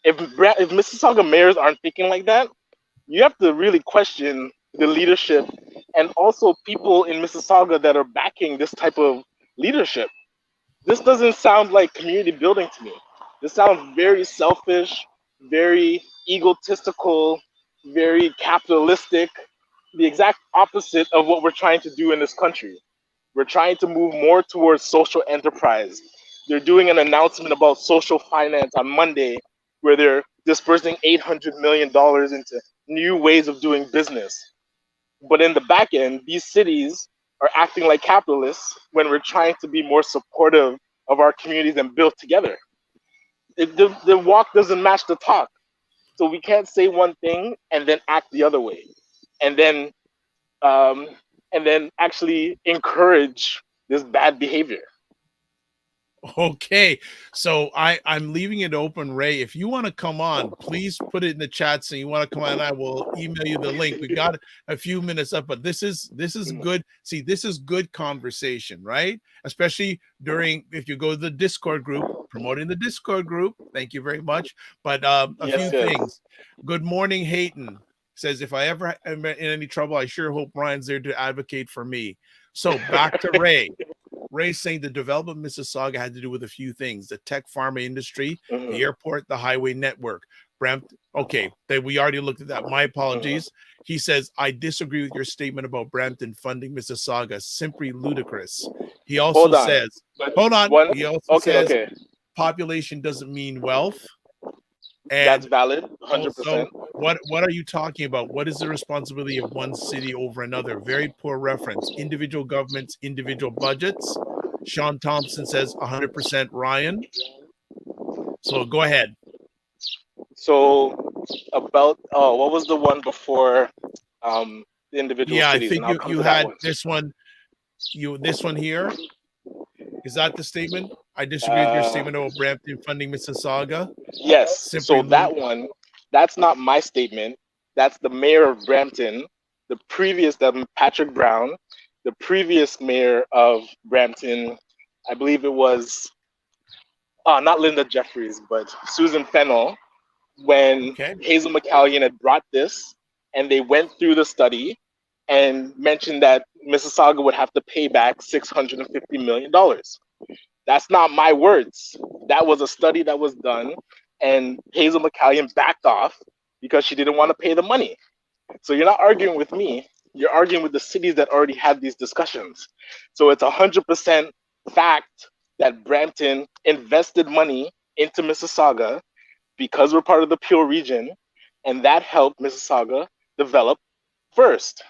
If Mississauga mayors aren't thinking like that, you have to really question the leadership and also people in Mississauga that are backing this type of leadership. This doesn't sound like community building to me. This sounds very selfish, very egotistical, very capitalistic, the exact opposite of what we're trying to do in this country. We're trying to move more towards social enterprise. They're doing an announcement about social finance on Monday where they're dispersing $800 million into new ways of doing business. But in the back end, these cities are acting like capitalists when we're trying to be more supportive of our communities and build together. The walk doesn't match the talk. So we can't say one thing and then act the other way. And then actually encourage this bad behavior. Okay, so I'm leaving it open, Ray. If you want to come on, please put it in the chat saying you want to come on. I will email you the link. We got a few minutes up, but this is good. See, this is good conversation, right? Especially if you go to the Discord group, promoting the Discord group. Thank you very much. But a few things. Good morning, Hayton. Says, if I ever am in any trouble, I sure hope Ryan's there to advocate for me. So back to Ray. Ray's saying the development of Mississauga had to do with a few things: the tech pharma industry, the airport, the highway network. Brampton. Okay, we already looked at that. My apologies. He says, I disagree with your statement about Brampton funding Mississauga. Simply ludicrous. He also says, he also says, population doesn't mean wealth. And that's valid, 100%. Also, what are you talking about? What is the responsibility of one city over another? Very poor reference. Individual governments, individual budgets. Sean Thompson says 100% Ryan. So go ahead. So about what was the one before the individual cities? Yeah, I think you had this one. This one here. Is that the statement? I disagree with your statement about Brampton funding Mississauga. Yes. So that one, that's not my statement. That's the mayor of Brampton, the previous, Patrick Brown, the previous mayor of Brampton. I believe it was not Linda Jeffries, but Susan Fennell, when Hazel McCallion had brought this, and they went through the study and mentioned that Mississauga would have to pay back $650 million. That's not my words. That was a study that was done, and Hazel McCallion backed off because she didn't want to pay the money. So you're not arguing with me. You're arguing with the cities that already had these discussions. So it's 100% fact that Brampton invested money into Mississauga because we're part of the Peel region, and that helped Mississauga develop first.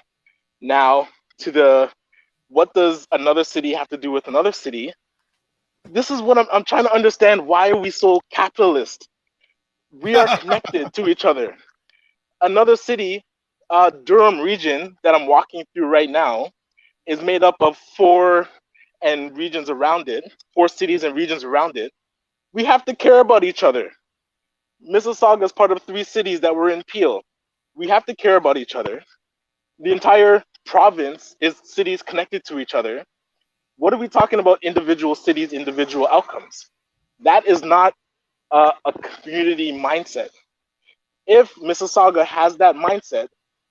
Now, to the what does another city have to do with another city? This is what I'm trying to understand. Why are we so capitalist? We are connected to each other. Another city, Durham region that I'm walking through right now, is made up of four cities and regions around it. We have to care about each other. Mississauga is part of three cities that were in Peel. We have to care about each other. The entire province is cities connected to each other. What are we talking about? Individual cities, individual outcomes. That is not a community mindset. If Mississauga has that mindset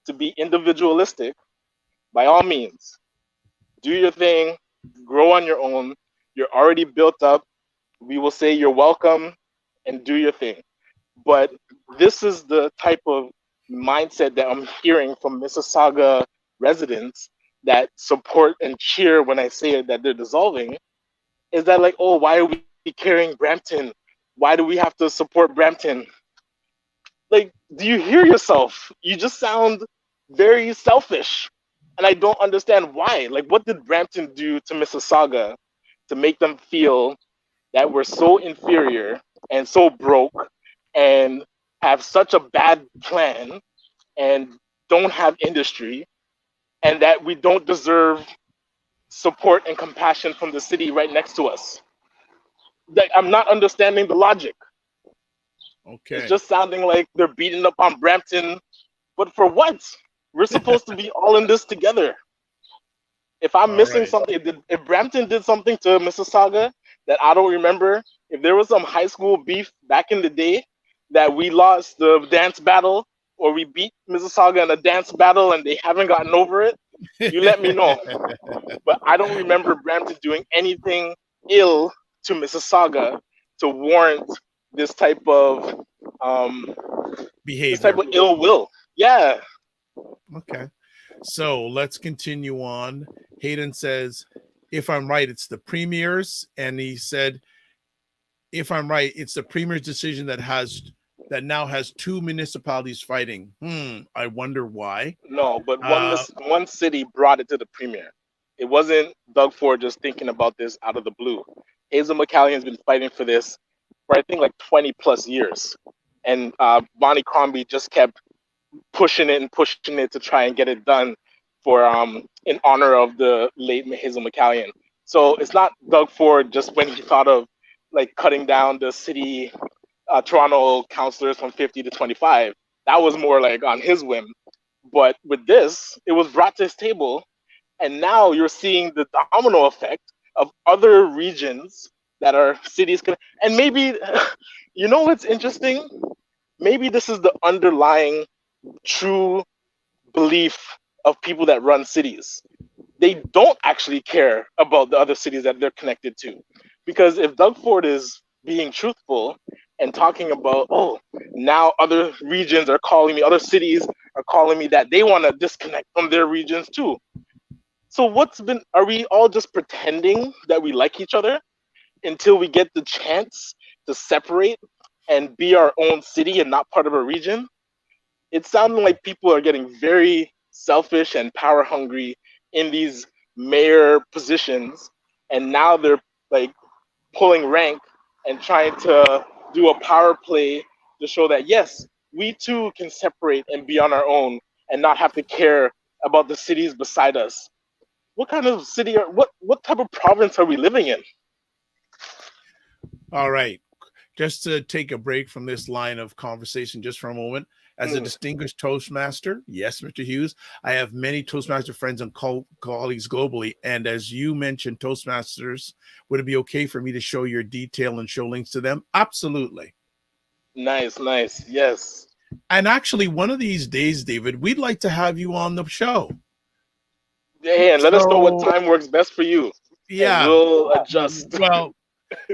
to be individualistic, by all means, do your thing, grow on your own. You're already built up. We will say you're welcome and do your thing. But this is the type of mindset that I'm hearing from Mississauga residents that support and cheer when I say that they're dissolving. Is that like, oh, why are we carrying Brampton? Why do we have to support Brampton? Like, do you hear yourself? You just sound very selfish. And I don't understand why. Like, what did Brampton do to Mississauga to make them feel that we're so inferior and so broke and have such a bad plan and don't have industry and that we don't deserve support and compassion from the city right next to us? Like, I'm not understanding the logic. Okay. It's just sounding like they're beating up on Brampton, but for what? We're supposed to be all in this together. If I'm missing something, if Brampton did something to Mississauga that I don't remember, if there was some high school beef back in the day that we lost the dance battle or we beat Mississauga in a dance battle and they haven't gotten over it, you let me know. But I don't remember Brampton doing anything ill to Mississauga to warrant this type of behavior, this type of ill will. Yeah. Okay. So let's continue on. Hayden says, if I'm right, it's the premier's. And he said, if I'm right, it's the premier's decision that now has two municipalities fighting. I wonder why. No, but one city brought it to the premier. It wasn't Doug Ford just thinking about this out of the blue. Hazel McCallion has been fighting for this for I think like 20 plus years. And Bonnie Crombie just kept pushing it to try and get it done for in honor of the late Hazel McCallion. So it's not Doug Ford just when he thought of like cutting down the city Toronto councillors from 50 to 25. That was more like on his whim. But with this, it was brought to his table, and now you're seeing the domino effect of other regions that are cities. And maybe, you know what's interesting? Maybe this is the underlying true belief of people that run cities. They don't actually care about the other cities that they're connected to. Because if Doug Ford is being truthful and talking about, oh, now other regions are calling me, other cities are calling me that they want to disconnect from their regions too. So are we all just pretending that we like each other until we get the chance to separate and be our own city and not part of a region? It sounded like people are getting very selfish and power hungry in these mayor positions, and now they're like pulling rank and trying to do a power play to show that yes, we too can separate and be on our own and not have to care about the cities beside us. What kind of city what type of province are we living in? All right. Just to take a break from this line of conversation just for a moment, as a distinguished Toastmaster, yes, Mr. Hughes, I have many Toastmaster friends and colleagues globally. And as you mentioned, Toastmasters, would it be okay for me to show your detail and show links to them? Absolutely. Nice. Yes. And actually, one of these days, David, we'd like to have you on the show. Yeah, and let us know what time works best for you. Yeah. And we'll adjust. Well,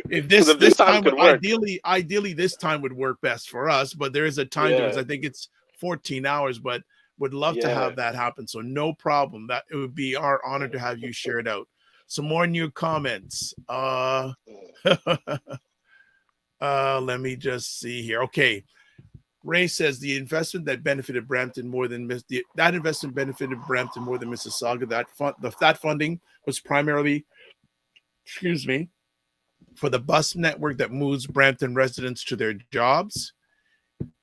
if this time would work. ideally this time would work best for us, but there is a time difference. I think it's 14 hours, but would love to have that happen. So no problem. That it would be our honor to have you share it out. some more new comments. Let me just see here. Okay. Ray says the investment that benefited Brampton more than Mississauga. That funding was primarily, for the bus network that moves Brampton residents to their jobs.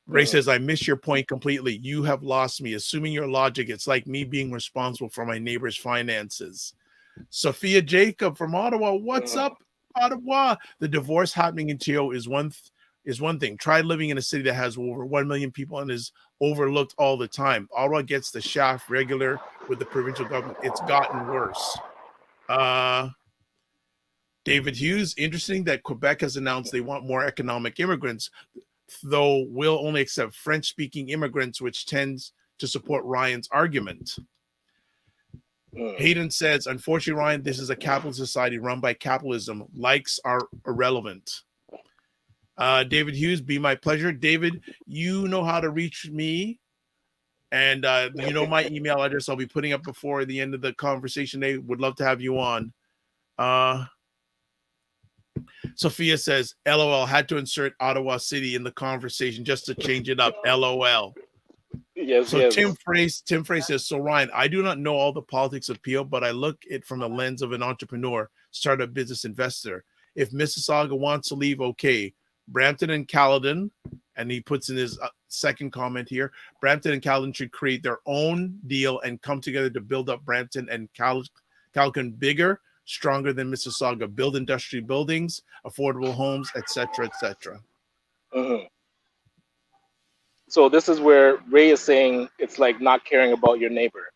Ray says, I miss your point completely. You have lost me. Assuming your logic, it's like me being responsible for my neighbor's finances. Sophia Jacob from Ottawa. What's up, Ottawa? The divorce happening in TO is one thing. Try living in a city that has over 1 million people and is overlooked all the time. Ottawa gets the shaft regular with the provincial government. It's gotten worse. David Hughes, interesting that Quebec has announced they want more economic immigrants, though will only accept French-speaking immigrants, which tends to support Ryan's argument. Hayden says, unfortunately, Ryan, this is a capitalist society run by capitalism. Likes are irrelevant. David Hughes, be my pleasure. David, you know how to reach me. And you know my email address I'll be putting up before the end of the conversation. They would love to have you on. Sophia says, LOL, had to insert Ottawa City in the conversation just to change it up. LOL. Yes, so yes. Tim Frey says, so Ryan, I do not know all the politics of PO, but I look at it from the lens of an entrepreneur, startup business investor. If Mississauga wants to leave, okay. Brampton and Caledon, and he puts in his second comment here, Brampton and Caledon should create their own deal and come together to build up Brampton and Caledon bigger, stronger than Mississauga, build industrial buildings, affordable homes, etc., etc. So this is where Ray is saying it's like not caring about your neighbor.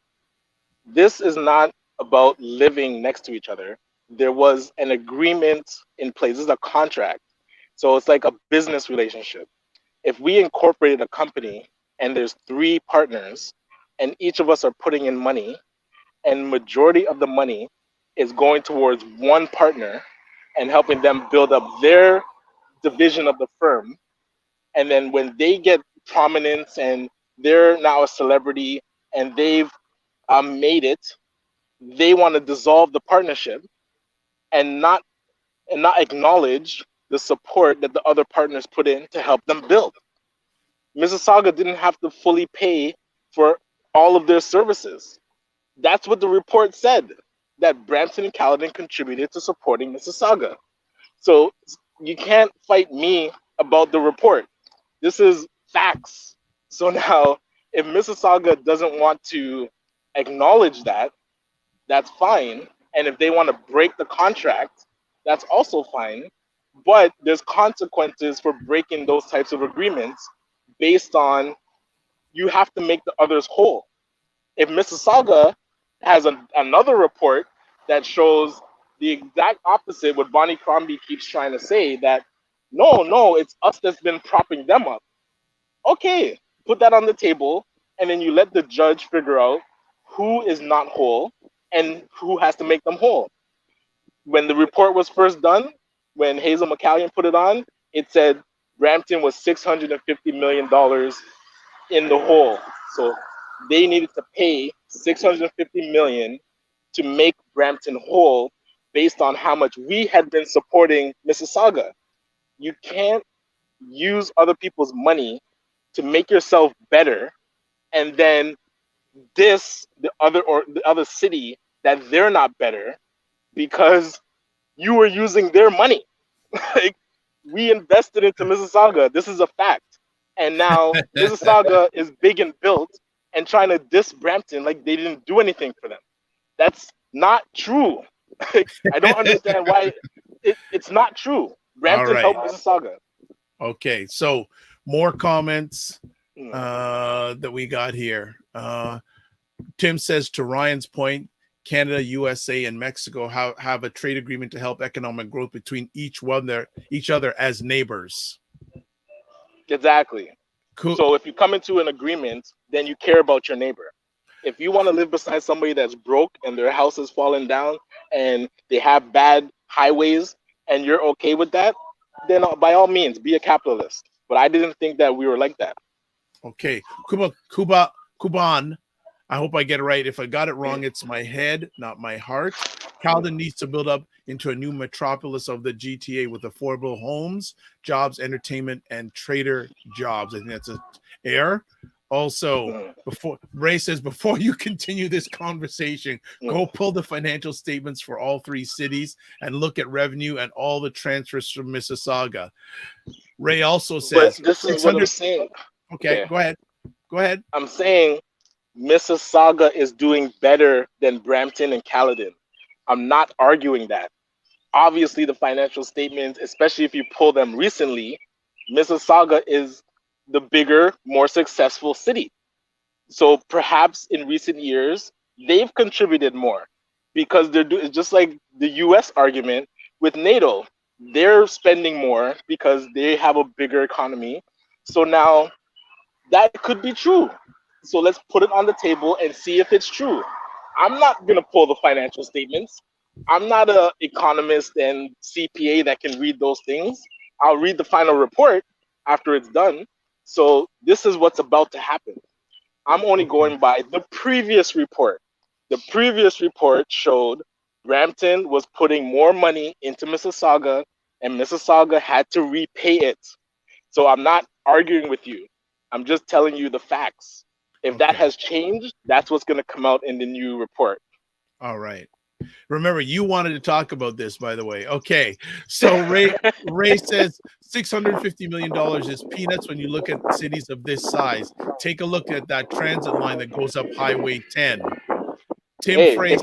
This is not about living next to each other. There was an agreement in place. This is a contract. So it's like a business relationship. If we incorporated a company and there's 3 partners and each of us are putting in money and majority of the money is going towards one partner and helping them build up their division of the firm. And then when they get prominence and they're now a celebrity and they've made it, they want to dissolve the partnership and not acknowledge the support that the other partners put in to help them build. Mississauga didn't have to fully pay for all of their services. That's what the report said, that Brampton and Caledon contributed to supporting Mississauga. So you can't fight me about the report. This is facts. So now, if Mississauga doesn't want to acknowledge that, that's fine. And if they want to break the contract, that's also fine. But there's consequences for breaking those types of agreements based on you have to make the others whole. If Mississauga has another report that shows the exact opposite, what Bonnie Crombie keeps trying to say, that no, it's us that's been propping them up. Okay, put that on the table, and then you let the judge figure out who is not whole and who has to make them whole. When the report was first done, when Hazel McCallion put it on, it said Brampton was $650 million in the hole. So they needed to pay $650 million to make Brampton whole based on how much we had been supporting Mississauga. You can't use other people's money to make yourself better and then diss the other city that they're not better because you were using their money. Like, we invested into Mississauga. This is a fact. And now Mississauga is big and built and trying to diss Brampton like they didn't do anything for them. That's not true. I don't understand why it's not true. Brampton helped Mississauga. Okay, so more comments that we got here. Tim says, to Ryan's point, Canada, USA, and Mexico have a trade agreement to help economic growth between each other as neighbors. Exactly. Cool. So if you come into an agreement, then you care about your neighbor. If you want to live beside somebody that's broke and their house is falling down and they have bad highways and you're okay with that, then by all means, be a capitalist. But I didn't think that we were like that. Okay. Kuban. I hope I get it right. If I got it wrong, it's my head, not my heart. Caledon needs to build up into a new metropolis of the GTA with affordable homes, jobs, entertainment, and trader jobs. I think that's a air. Also, before Ray says, before you continue this conversation, go pull the financial statements for all three cities and look at revenue and all the transfers from Mississauga. Ray also says, but this is what I'm saying. Okay, go ahead. Go ahead. I'm saying Mississauga is doing better than Brampton and Caledon. I'm not arguing that. Obviously, the financial statements, especially if you pull them recently, Mississauga is the bigger, more successful city. So perhaps in recent years, they've contributed more because they're doing just like the US argument with NATO. They're spending more because they have a bigger economy. So now that could be true. So let's put it on the table and see if it's true. I'm not going to pull the financial statements. I'm not an economist and CPA that can read those things. I'll read the final report after it's done. So this is what's about to happen. I'm only going by the previous report. The previous report showed Brampton was putting more money into Mississauga and Mississauga had to repay it. So I'm not arguing with you. I'm just telling you the facts. If that has changed, that's what's going to come out in the new report. All right. Remember, you wanted to talk about this, by the way. Okay. So Ray says $650 million is peanuts when you look at cities of this size. Take a look at that transit line that goes up Highway 10. Tim Frey.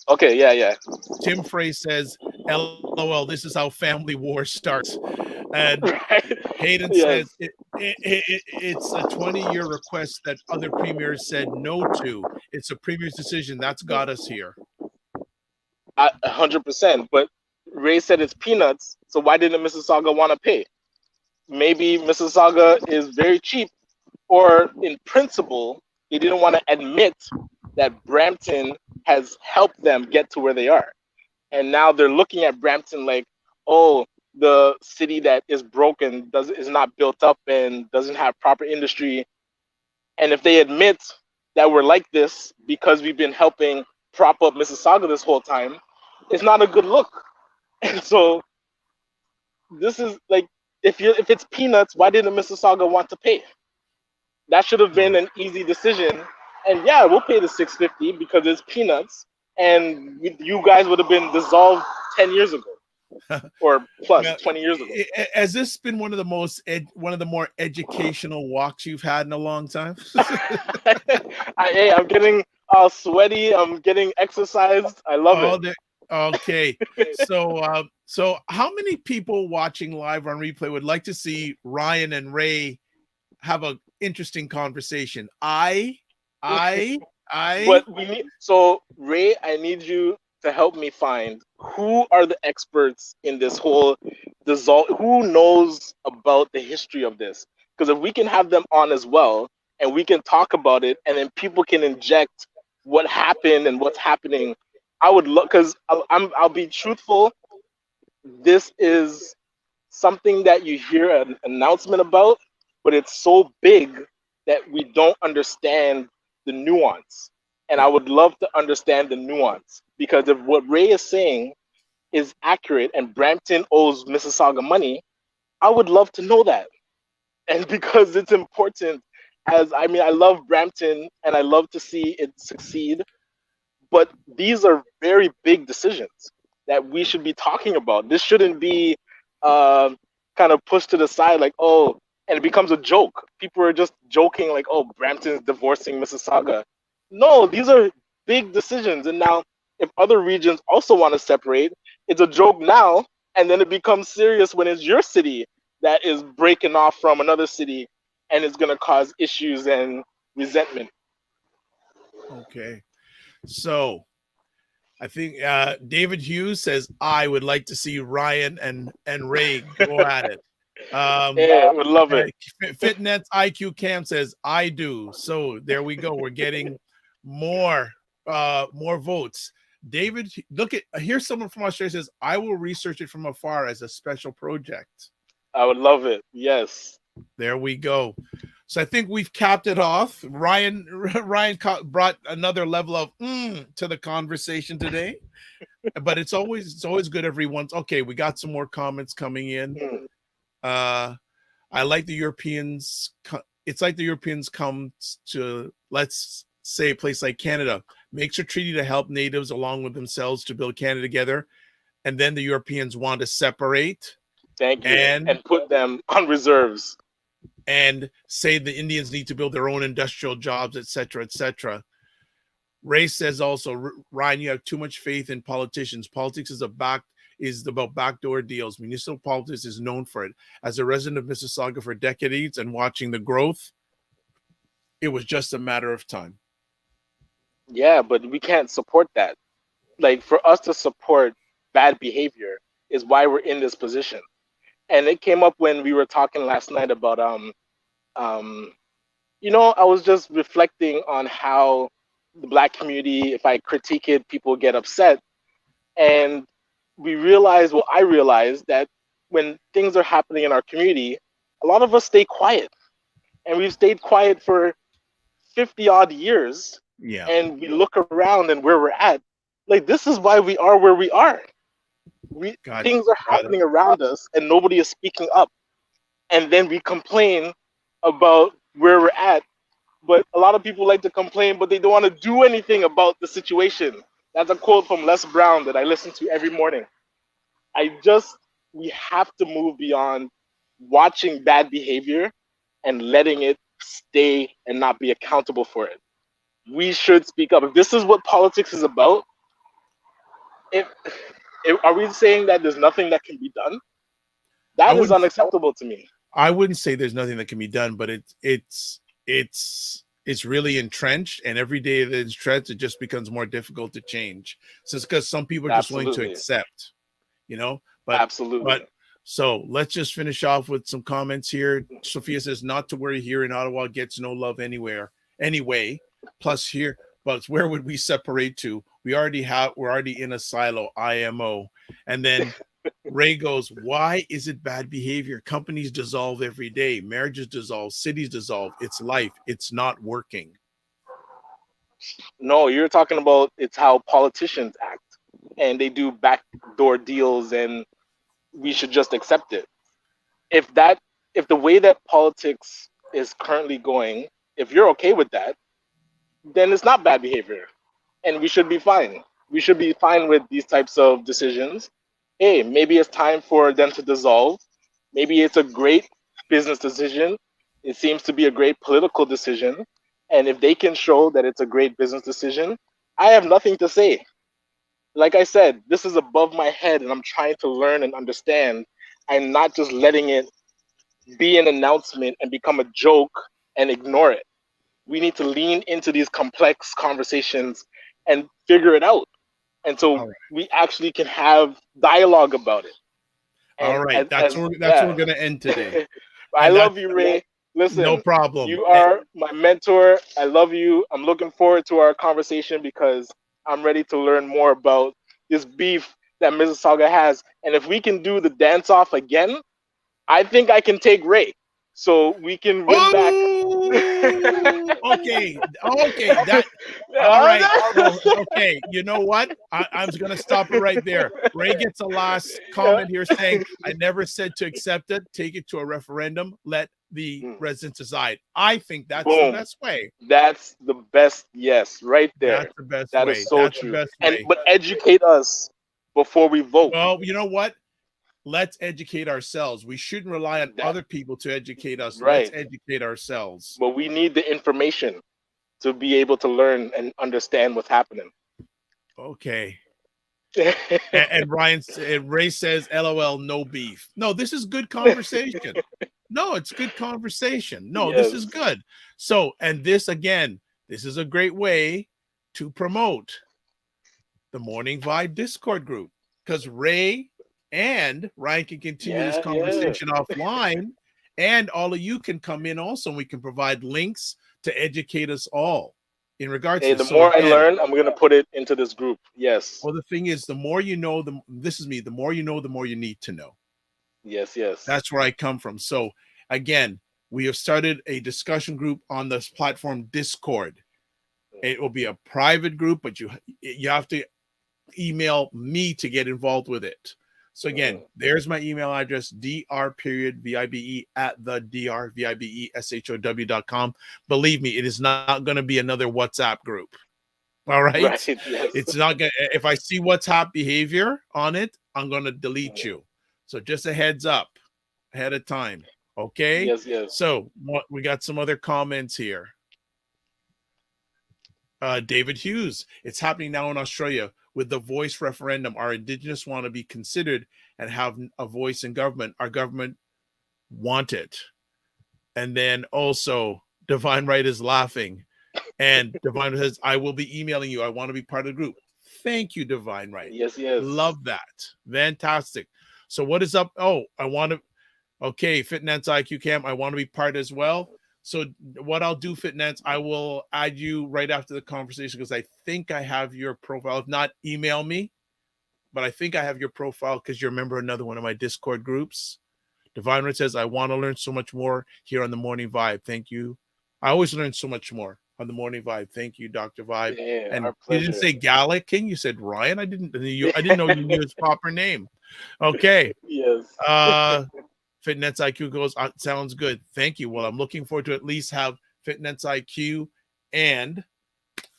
Okay, yeah. Tim Frey says, LOL, this is how family war starts. And Hayden says it's a 20-year request that other premiers said no to. It's a premier's decision. That's got us here. 100%. But Ray said it's peanuts. So why didn't Mississauga want to pay? Maybe Mississauga is very cheap, or in principle, they didn't want to admit that Brampton has helped them get to where they are. And now they're looking at Brampton like, oh, the city that is broken is not built up and doesn't have proper industry. And if they admit that we're like this because we've been helping prop up Mississauga this whole time, it's not a good look. And so this is like, if it's peanuts, why didn't Mississauga want to pay? That should have been an easy decision. And yeah, we'll pay the $650 because it's peanuts, and you guys would have been dissolved 10 years ago. Or plus 20 years ago. Has this been one of the more educational walks you've had in a long time? I'm getting sweaty. I'm getting exercised. I love it. Okay. So how many people watching live on replay would like to see Ryan and Ray have an interesting conversation? But we need, so Ray, I need you to help me find who are the experts in this whole who knows about the history of this. Because if we can have them on as well, and we can talk about it, and then people can inject what happened and what's happening, I would look, because I'll be truthful. This is something that you hear an announcement about, but it's so big that we don't understand the nuance. And I would love to understand the nuance, because if what Ray is saying is accurate and Brampton owes Mississauga money, I would love to know that. And because it's important, I love Brampton and I love to see it succeed, but these are very big decisions that we should be talking about. This shouldn't be kind of pushed to the side like, oh, and it becomes a joke. People are just joking like, oh, Brampton's divorcing Mississauga. No, these are big decisions. And now if other regions also want to separate, it's a joke now, and then it becomes serious when it's your city that is breaking off from another city, and it's going to cause issues and resentment. Okay. So I think David Hughes says, I would like to see Ryan and Ray go at it. Yeah, would love it. Fitnets IQ Cam says, I do. So there we go. We're getting more votes. David, look at, here's someone from Australia says, I will research it from afar as a special project. I would love it. Yes. There we go. So I think we've capped it off. Ryan brought another level of to the conversation today. But it's always good every once. Okay, we got some more comments coming in. I like the Europeans. It's like the Europeans come to, let's say, a place like Canada, makes a treaty to help natives along with themselves to build Canada together, and then the Europeans want to separate. Thank you. And put them on reserves. And say the Indians need to build their own industrial jobs, etc., etc. Ray says also, Ryan, you have too much faith in politicians. Politics is about backdoor deals. Municipal politics is known for it. As a resident of Mississauga for decades and watching the growth, it was just a matter of time. Yeah, but we can't support that. Like, for us to support bad behavior is why we're in this position. And it came up when we were talking last night about, you know, I was just reflecting on how the Black community, if I critique it, people get upset. And I realized that when things are happening in our community, a lot of us stay quiet. And we've stayed quiet for 50 odd years. Yeah. And we look around and where we're at, like, this is why we are where we are. Things are happening around us and nobody is speaking up. And then we complain about where we're at. But a lot of people like to complain, but they don't want to do anything about the situation. That's a quote from Les Brown that I listen to every morning. We have to move beyond watching bad behavior and letting it stay and not be accountable for it. We should speak up. If this is what politics is about, are we saying that there's nothing that can be done? That is unacceptable to me. I wouldn't say there's nothing that can be done, but it's really entrenched, and every day that it's entrenched, it just becomes more difficult to change. So it's because some people are just willing to accept, you know. But absolutely. But so let's just finish off with some comments here. Sophia says, "Not to worry, here in Ottawa gets no love anyway. Plus here, but where would we separate to? We're already in a silo, IMO." And then Ray goes, "Why is it bad behavior? Companies dissolve every day. Marriages dissolve. Cities dissolve. It's life. It's not working." No, you're talking about it's how politicians act. And they do backdoor deals, and we should just accept it. If the way that politics is currently going, if you're okay with that, then it's not bad behavior. And we should be fine. We should be fine with these types of decisions. Hey, maybe it's time for them to dissolve. Maybe it's a great business decision. It seems to be a great political decision. And if they can show that it's a great business decision, I have nothing to say. Like I said, this is above my head and I'm trying to learn and understand. I'm not just letting it be an announcement and become a joke and ignore it. We need to lean into these complex conversations and figure it out. And so we actually can have dialogue about it. And, all right. That's where we're going to end today. I love you, Ray. Listen, no problem. You are my mentor. I love you. I'm looking forward to our conversation because I'm ready to learn more about this beef that Mississauga has. And if we can do the dance off again, I think I can take Ray. So we can win back. Okay. All right. Okay. You know what? I'm going to stop it right there. Ray gets a last comment here saying, "I never said to accept it. Take it to a referendum. Let the residents decide." I think that's the best way. That's the best. Yes, right there. That's the best way. That is so true. But educate us before we vote. Well, you know what? Let's educate ourselves. We shouldn't rely on other people to educate us. Right. Let's educate ourselves. But we need the information to be able to learn and understand what's happening. Okay. and Ray says, "LOL, no beef." No, this is good conversation. No, it's good conversation. No, This is good. So, and this again, this is a great way to promote the Morning Vibe Discord group, because Ray and Ryan can continue this conversation offline, and all of you can come in also, and we can provide links to educate us all in regards to the more I learn, I'm going to put it into this group. Yes. Well, the thing is, the more you know, the more you know, the more you need to know. Yes. That's where I come from. So again, we have started a discussion group on this platform Discord. It will be a private group, but you have to email me to get involved with it. So again, there's my email address, dr.vibe@the drvibeshow.com. Believe me, it is not going to be another WhatsApp group. All right. Yes. It's not going to, if I see WhatsApp behavior on it, I'm going to delete you. So just a heads up ahead of time. Okay. Yes. So we got some other comments here. David Hughes, it's happening now in Australia with the voice referendum. Our Indigenous want to be considered and have a voice in government. Our government want it. And then also Divine Right is laughing. And Divine says, I will be emailing you. I want to be part of the group. Thank you, Divine Right. Yes. Love that. Fantastic. So what is up? Oh, okay, FitNance IQ Cam, I want to be part as well. So what I'll do, FitNance, I will add you right after the conversation because I think I have your profile. If not, email me. But I think I have your profile because you're a member of another one of my Discord groups. Divine Right says, I want to learn so much more here on the Morning Vibe. Thank you. I always learn so much more on the Morning Vibe. Thank you, Dr. Vibe. Yeah, and you didn't say Gallican, you said Ryan. I didn't know you knew his proper name. Okay. Yes. Fitness IQ goes, sounds good. Thank you. Well, I'm looking forward to at least have Fitness IQ and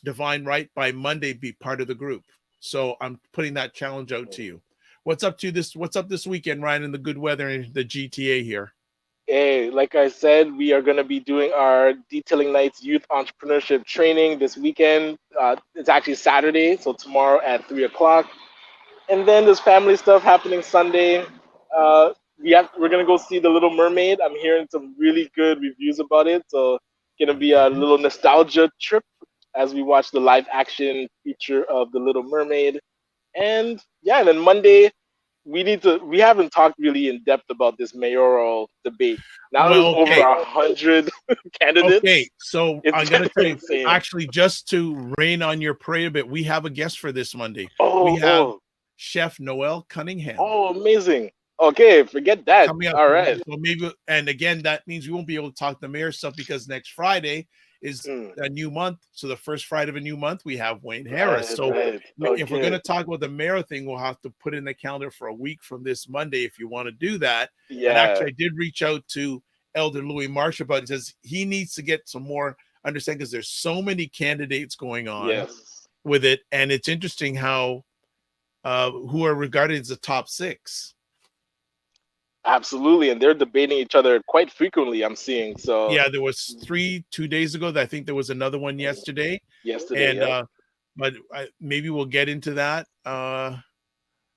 Divine Right by Monday be part of the group. So I'm putting that challenge out to you. What's up this weekend, Ryan, in the good weather in the GTA here? Hey, like I said, we are going to be doing our Detailing Nights Youth Entrepreneurship Training this weekend. It's actually Saturday, so tomorrow at 3:00. And then there's family stuff happening Sunday. We're gonna go see The Little Mermaid. I'm hearing some really good reviews about it, so it's gonna be a little nostalgia trip as we watch the live action feature of The Little Mermaid. And then Monday we haven't talked really in depth about this mayoral debate. Now there's over 100 candidates. Okay, so I'm gonna tell you, actually, just to rain on your parade a bit, we have a guest for this Monday. We have Chef Noel Cunningham. Oh, amazing. Okay, forget that. All right. So maybe, and again, that means we won't be able to talk the mayor stuff because next Friday is a new month. So the first Friday of a new month, we have Wayne Harris. If we're going to talk about the mayor thing, we'll have to put in the calendar for a week from this Monday if you want to do that. Yeah. And actually, I did reach out to Elder Louis Marsh about it. He says he needs to get some more understanding because there's so many candidates going on with it. And it's interesting how who are regarded as the top 6. Absolutely, and they're debating each other quite frequently, I'm seeing. So yeah, there was 2 days ago. I think there was another one yesterday. And but maybe we'll get into that.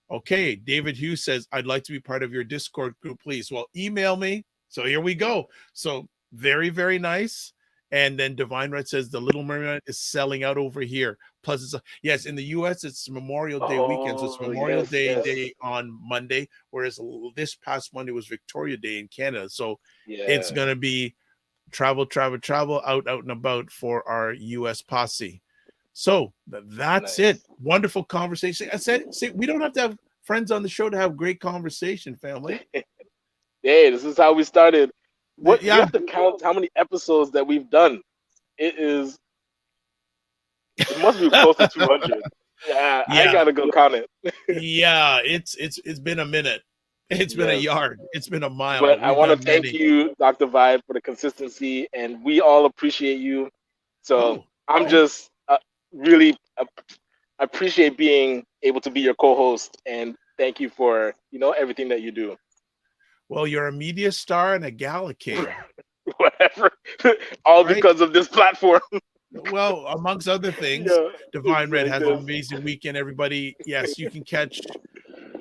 Okay, David Hughes says, I'd like to be part of your Discord group, please. Well, email me. So here we go. So very, very nice. And then Divine Right says the Little Mermaid is selling out over here. Plus, it's in the U.S. It's Memorial Day weekend, so it's Memorial Day on Monday, whereas this past Monday was Victoria Day in Canada. So it's going to be travel, out and about for our U.S. posse. So that's it. Wonderful conversation. I said, we don't have to have friends on the show to have great conversation, family. Hey, this is how we started. You have to count how many episodes that we've done. It must be close to 200. I gotta go count it. It's been a minute. It's been a yard. It's been a mile. But I want to thank you, Dr. Vibe, for the consistency, and we all appreciate you. So I'm just really appreciate being able to be your co-host, and thank you for everything that you do. Well, you're a media star and a gala king. Whatever. All because of this platform. Well, amongst other things, Divine Red has an amazing weekend, everybody. Yes, you can catch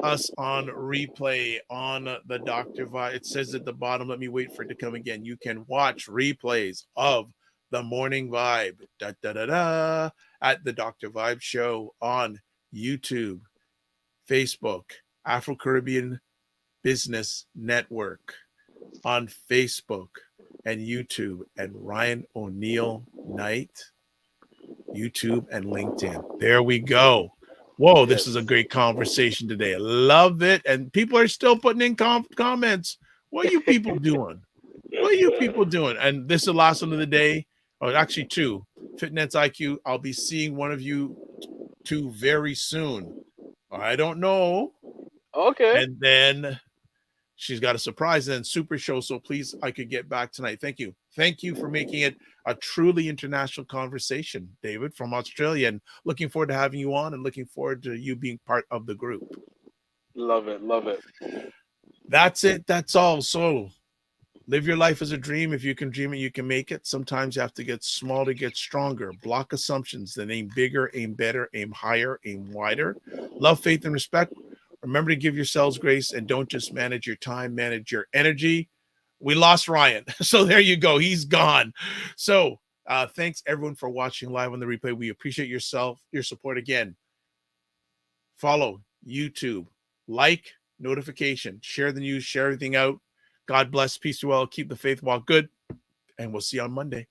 us on replay on the Dr. Vibe. It says at the bottom, let me wait for it to come again. You can watch replays of the Morning Vibe at the Dr. Vibe Show on YouTube, Facebook, Afro Caribbean Business Network on Facebook and YouTube, and Ryan Oneil Knight, YouTube and LinkedIn. There we go. Whoa, this is a great conversation today. I love it. And people are still putting in comments. What are you people doing? What are you people doing? And this is the last one of the day. Oh, actually 2. Fitness IQ. I'll be seeing one of you 2 very soon. I don't know. Okay. And then she's got a surprise and then Super Show. So please, I could get back tonight. Thank you. Thank you for making it a truly international conversation, David, from Australia. And looking forward to having you on and looking forward to you being part of the group. Love it. Love it. That's it. That's all. So live your life as a dream. If you can dream it, you can make it. Sometimes you have to get small to get stronger. Block assumptions. Then aim bigger, aim better, aim higher, aim wider. Love, faith, and respect. Remember to give yourselves grace and don't just manage your time, manage your energy. We lost Ryan. So there you go. He's gone. So thanks everyone for watching live on the replay. We appreciate your support again. Follow YouTube, like, notification, share the news, share everything out. God bless, peace to all, keep the faith, walk good, and we'll see you on Monday.